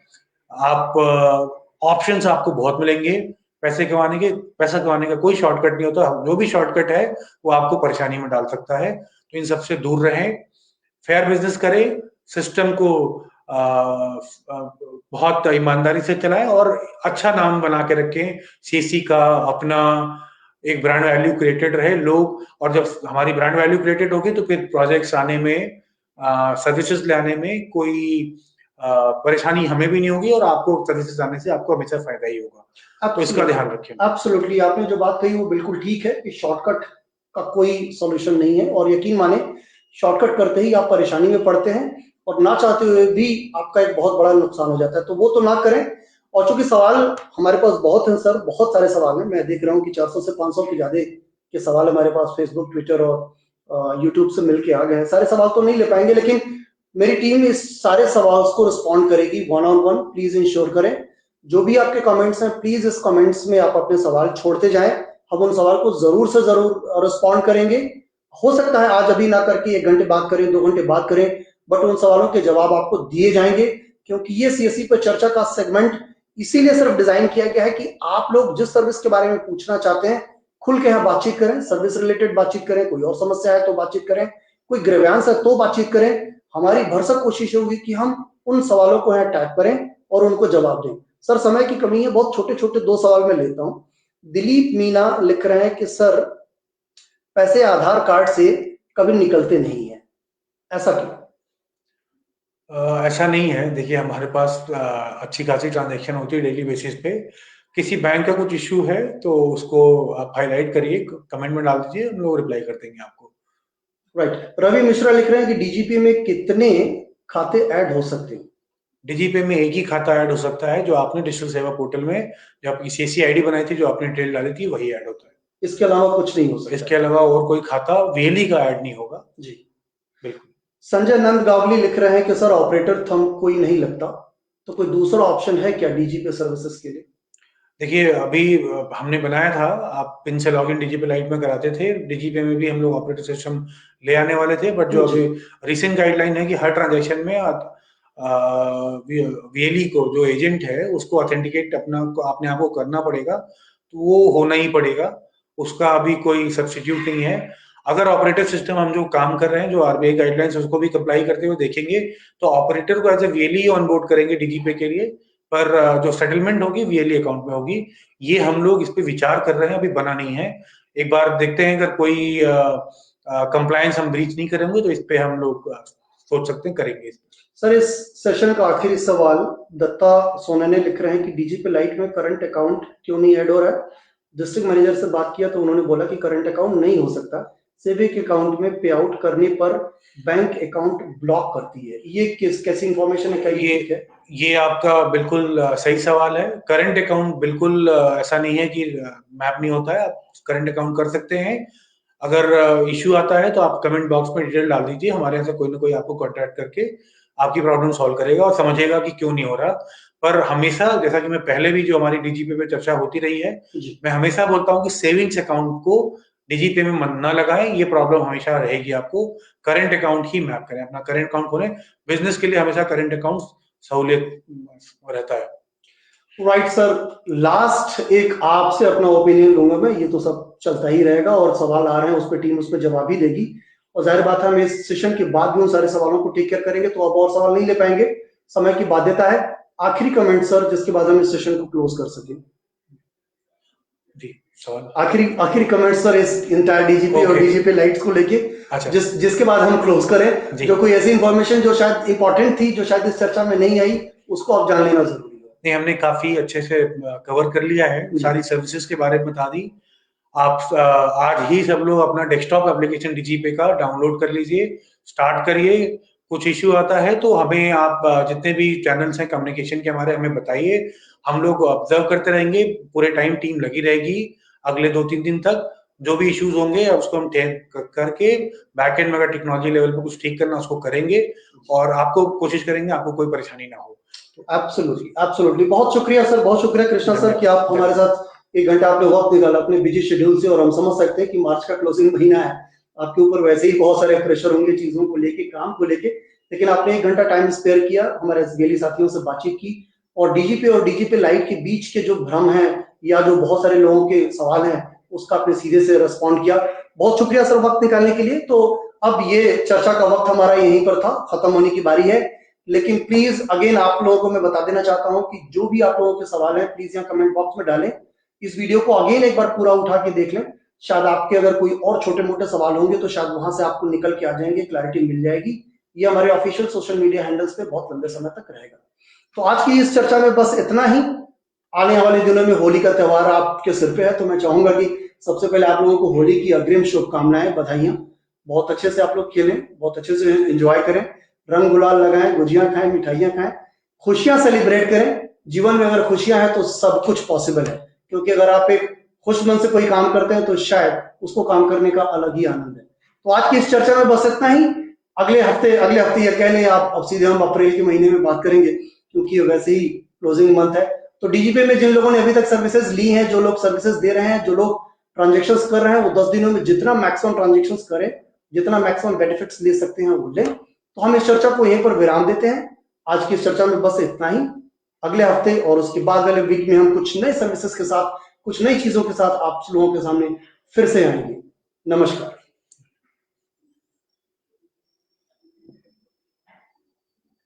आप ऑप्शंस आपको बहुत मिलेंगे पैसा कमाने का कोई शॉर्टकट नहीं होता, जो भी शॉर्टकट है वो आपको परेशानी में डाल सकता है। तो इन सबसे दूर रहें, फेयर बिजनेस करें, सिस्टम को बहुत ईमानदारी से चलाएं और अच्छा नाम बना के रखें। सीसी का अपना एक ब्रांड वैल्यू क्रिएटेड रहे लोग, और जब हमारी ब्रांड वैल्यू क्रिएटेड होगी तो फिर प्रोजेक्ट्स आने में, सर्विसेज लाने में कोई परेशानी हमें भी नहीं होगी, और आपको सर्विसेज आने से आपको हमेशा फायदा ही होगा। तो इसका ध्यान रखें। एब्सोल्युटली, आपने जो बात कही वो बिल्कुल ठीक है कि शॉर्टकट का कोई सॉल्यूशन नहीं है, और यकीन माने शॉर्टकट करते ही आप परेशानी में पड़ते हैं और ना चाहते हुए भी आपका एक बहुत बड़ा नुकसान हो जाता है, तो वो तो ना करें। और चूंकि सवाल हमारे पास बहुत हैं सर, बहुत सारे सवाल हैं, मैं देख रहा हूँ कि 400 से 500 के ज्यादा के सवाल हमारे पास फेसबुक, ट्विटर और यूट्यूब से मिलके आ गए हैं। सारे सवाल तो नहीं ले पाएंगे, लेकिन मेरी टीम इस सारे सवाल को रिस्पॉन्ड करेगी 1 on 1। प्लीज इंश्योर करें जो भी आपके कमेंट्स हैं, प्लीज इस कमेंट्स में आप अपने सवाल छोड़ते जाएं, हम उन सवाल को जरूर से जरूर रिस्पॉन्ड करेंगे। हो सकता है आज अभी ना करके 1 घंटे बात करें, 2 घंटे बात करें, बट उन सवालों के जवाब आपको दिए जाएंगे, क्योंकि ये सीएससी पर चर्चा का सेगमेंट इसीलिए सिर्फ डिजाइन किया गया है कि आप लोग जिस सर्विस के बारे में पूछना चाहते हैं खुल के यहाँ बातचीत करें, सर्विस रिलेटेड बातचीत करें, कोई और समस्या है तो बातचीत करें, कोई ग्रीवेंस है तो बातचीत करें। हमारी भरसक कोशिश होगी कि हम उन सवालों को यहाँ टैग करें और उनको जवाब दें। सर समय की कमी है, बहुत छोटे छोटे 2 सवाल मैं लेता हूँ। दिलीप मीना लिख रहे हैं कि सर पैसे आधार कार्ड से कभी निकलते नहीं है, ऐसा क्यों? ऐसा नहीं है। देखिए हमारे पास अच्छी खासी ट्रांजैक्शन होती है डेली बेसिस पे। किसी बैंक का कुछ इश्यू है तो उसको आप हाईलाइट करिए, कमेंट में डाल दीजिए, हम लोग रिप्लाई कर देंगे आपको। राइट। रवि मिश्रा लिख रहे हैं कि डीजीपी में कितने खाते ऐड हो सकते हैं? डीजीपे में एक ही खाता ऐड हो सकता है, जो आपने डिजिटल सेवा पोर्टल में जो आपकी सीएससी आईडी बनाई थी, जो आपने डिटेल डाली थी, वही ऐड होता है। इसके अलावा कुछ नहीं हो सकता? इसके अलावा और कोई खाता वीएलई का ऐड नहीं होगा जी बिल्कुल। संजय नंद गावली लिख रहे हैं कि सर ऑपरेटर थंब कोई नहीं लगता, तो कोई दूसरा ऑप्शन है क्या डीजीपी सर्विसेज के लिए? देखिए अभी हमने बनाया था, आप पिन से लॉगिन डीजीपी लाइट में कराते थे, डीजीपी में भी हम लोग ऑपरेटर सिस्टम ले आने वाले थे, बट जो अभी रिसेंट गाइडलाइन है कि हर ट्रांजैक्शन में वीएलई को जो एजेंट है उसको ऑथेंटिकेट अपने आप को करना पड़ेगा, तो वो होना ही पड़ेगा, उसका अभी कोई सब्स्टिट्यूट नहीं है। अगर ऑपरेटर सिस्टम हम जो काम कर रहे हैं, जो आरबीआई गाइडलाइंस उसको भी कंप्लाई करते हुए देखेंगे, तो ऑपरेटर को एज ए वीएलई ऑनबोर्ड करेंगे डीजीपी के लिए, पर जो सेटलमेंट होगी वीएलई अकाउंट में होगी। ये हम लोग इस पे विचार कर रहे हैं, अभी बना नहीं है। एक बार देखते हैं, अगर कोई कंप्लायंस हम ब्रीच नहीं करेंगे तो इस पे हम लोग सोच सकते हैं, करेंगे। सर इस सेशन का आखिरी सवाल दत्ता सोना ने लिख रहे हैं कि डीजीपी लाइट में करंट अकाउंट क्यों नहीं ऐड हो रहा है? डिस्ट्रिक्ट मैनेजर से बात किया तो उन्होंने बोला कि करंट अकाउंट नहीं हो सकता, सेविंग अकाउंट में पे आउट करने पर बैंक अकाउंट ब्लॉक करती है। ये कैसी इंफॉर्मेशन है, क्या ये ठीक है? ये आपका बिल्कुल सही सवाल है। करंट अकाउंट बिल्कुल ऐसा नहीं है कि मैप नहीं होता है, आप करंट अकाउंट कर सकते हैं। अगर इश्यू आता है तो आप कमेंट बॉक्स में डिटेल डाल दीजिए, हमारे यहाँ से कोई ना कोई आपको कॉन्टैक्ट करके आपकी प्रॉब्लम सॉल्व करेगा और समझेगा कि क्यों नहीं हो रहा। पर हमेशा, जैसा कि मैं पहले भी जो हमारी डीजीपी पे चर्चा होती रही है, मैं हमेशा बोलता हूँ कि सेविंग्स अकाउंट को डीजीपी में मत ना लगाएं, ये प्रॉब्लम हमेशा रहेगी आपको। करंट अकाउंट ही मैप करें, अपना करंट अकाउंट खोलें। बिजनेस के लिए हमेशा करंट अकाउंट सहूलियत रहता है। राइट सर, लास्ट एक आपसे अपना ओपिनियन लूंगा मैं, ये तो सब चलता ही रहेगा और सवाल आ रहे हैं उस पर टीम उस पर जवाब ही देगी, और जाहिर बात है हम इस सेशन के बाद भी उन सारे सवालों को टेक केयर करेंगे, तो अब और सवाल नहीं ले पाएंगे, समय की बाध्यता है। आखिरी कमेंट सर, जिसके बाद हम इस सेशन को क्लोज कर सकें। जी सवाल आखिरी कमेंट सर इस इंटायर डीजीपी और डीजीपी लाइट्स को लेके, जिसके बाद हम क्लोज करें। जो कोई ऐसी इंफॉर्मेशन जो शायद इंपॉर्टेंट थी, जो शायद इस चर्चा में नहीं आई, उसको आप जान लेना जरूरी है। नहीं, हमने काफी अच्छे से कवर कर लिया है, सारी सर्विसेज के बारे में बता दी। आप आज ही सब लोग अपना डेस्कटॉप एप्लीकेशन डीजीपी का डाउनलोड कर लीजिए, स्टार्ट करिए। कुछ इश्यू आता है तो हमें आप जितने भी चैनल्स हैं कम्युनिकेशन के हमारे, हमें बताइए, हम लोग ऑब्जर्व करते रहेंगे, पूरे टाइम टीम लगी रहेगी अगले 2-3 दिन तक। जो भी इश्यूज होंगे उसको हम करके बैक एंड में अगर टेक्नोलॉजी लेवल पे कुछ ठीक करना उसको करेंगे, और आपको कोशिश करेंगे आपको कोई परेशानी ना हो। एब्सोल्युटली बहुत शुक्रिया सर, बहुत शुक्रिया कृष्णा सर कि आप हमारे साथ 1 घंटा आपने वक्त निकाला अपने बिजी शेड्यूल से, और हम समझ सकते हैं कि मार्च का क्लोजिंग महीना है, आपके ऊपर वैसे ही बहुत सारे प्रेशर होंगे चीजों को लेके, काम को लेके, लेकिन आपने 1 घंटा टाइम स्पेयर किया, हमारे एसबीएल साथियों से बातचीत की, और डीजीपी लाइट के बीच के जो भ्रम है या जो बहुत सारे लोगों के सवाल हैं उसका आपने सीधे से रिस्पॉन्ड किया। बहुत शुक्रिया सर वक्त निकालने के लिए। तो अब ये चर्चा का वक्त हमारा यहीं पर था, खत्म होने की बारी है, लेकिन प्लीज अगेन आप लोगों को मैं बता देना चाहता हूं कि जो भी आप लोगों के सवाल हैं प्लीज यहाँ कमेंट बॉक्स में डालें। इस वीडियो को अगेन एक बार पूरा उठा के देख लें, शायद आपके अगर कोई और छोटे मोटे सवाल होंगे तो शायद वहां से आपको निकल के आ जाएंगे, क्लैरिटी मिल जाएगी। ये हमारे ऑफिशियल सोशल मीडिया हैंडल्स पे बहुत लंबे समय तक रहेगा। तो आज की इस चर्चा में बस इतना ही। आने वाले दिनों में होली का त्योहार आपके सिर पे है, तो मैं चाहूंगा कि सबसे पहले आप लोगों को होली की अग्रिम शुभकामनाएं, बधाइयां। बहुत अच्छे से आप लोग खेलें, बहुत अच्छे से एंजॉय करें, रंग गुलाल लगाएं, गुजियां खाएं, मिठाइयां खाएं, खुशियां सेलिब्रेट करें। जीवन में अगर खुशियां हैं तो सब कुछ पॉसिबल है, क्योंकि अगर आप एक खुश मन से कोई काम करते हैं तो शायद उसको काम करने का अलग ही आनंद है। तो आज की इस चर्चा में बस इतना ही। अगले हफ्ते या कह लें आप, अब सीधे हम अप्रैल के महीने में बात करेंगे, क्योंकि वैसे ही क्लोजिंग मंथ है। तो डीजीपी में जिन लोगों ने अभी तक सर्विसेज ली हैं, जो लोग सर्विसेज दे रहे हैं, जो लोग ट्रांजेक्शन्स कर रहे हैं, वो 10 दिनों में जितना मैक्सिमम ट्रांजेक्शन्स करें, जितना मैक्सिमम बेनिफिट्स ले सकते हैं वो लें। तो हम इस चर्चा को यहीं पर विराम देते हैं। आज की इस चर्चा में बस इतना ही। अगले हफ्ते और उसके बाद वाले वीक में हम कुछ नए सर्विसेज के साथ, कुछ नई चीजों के साथ आप लोगों के सामने फिर से आएंगे। नमस्कार।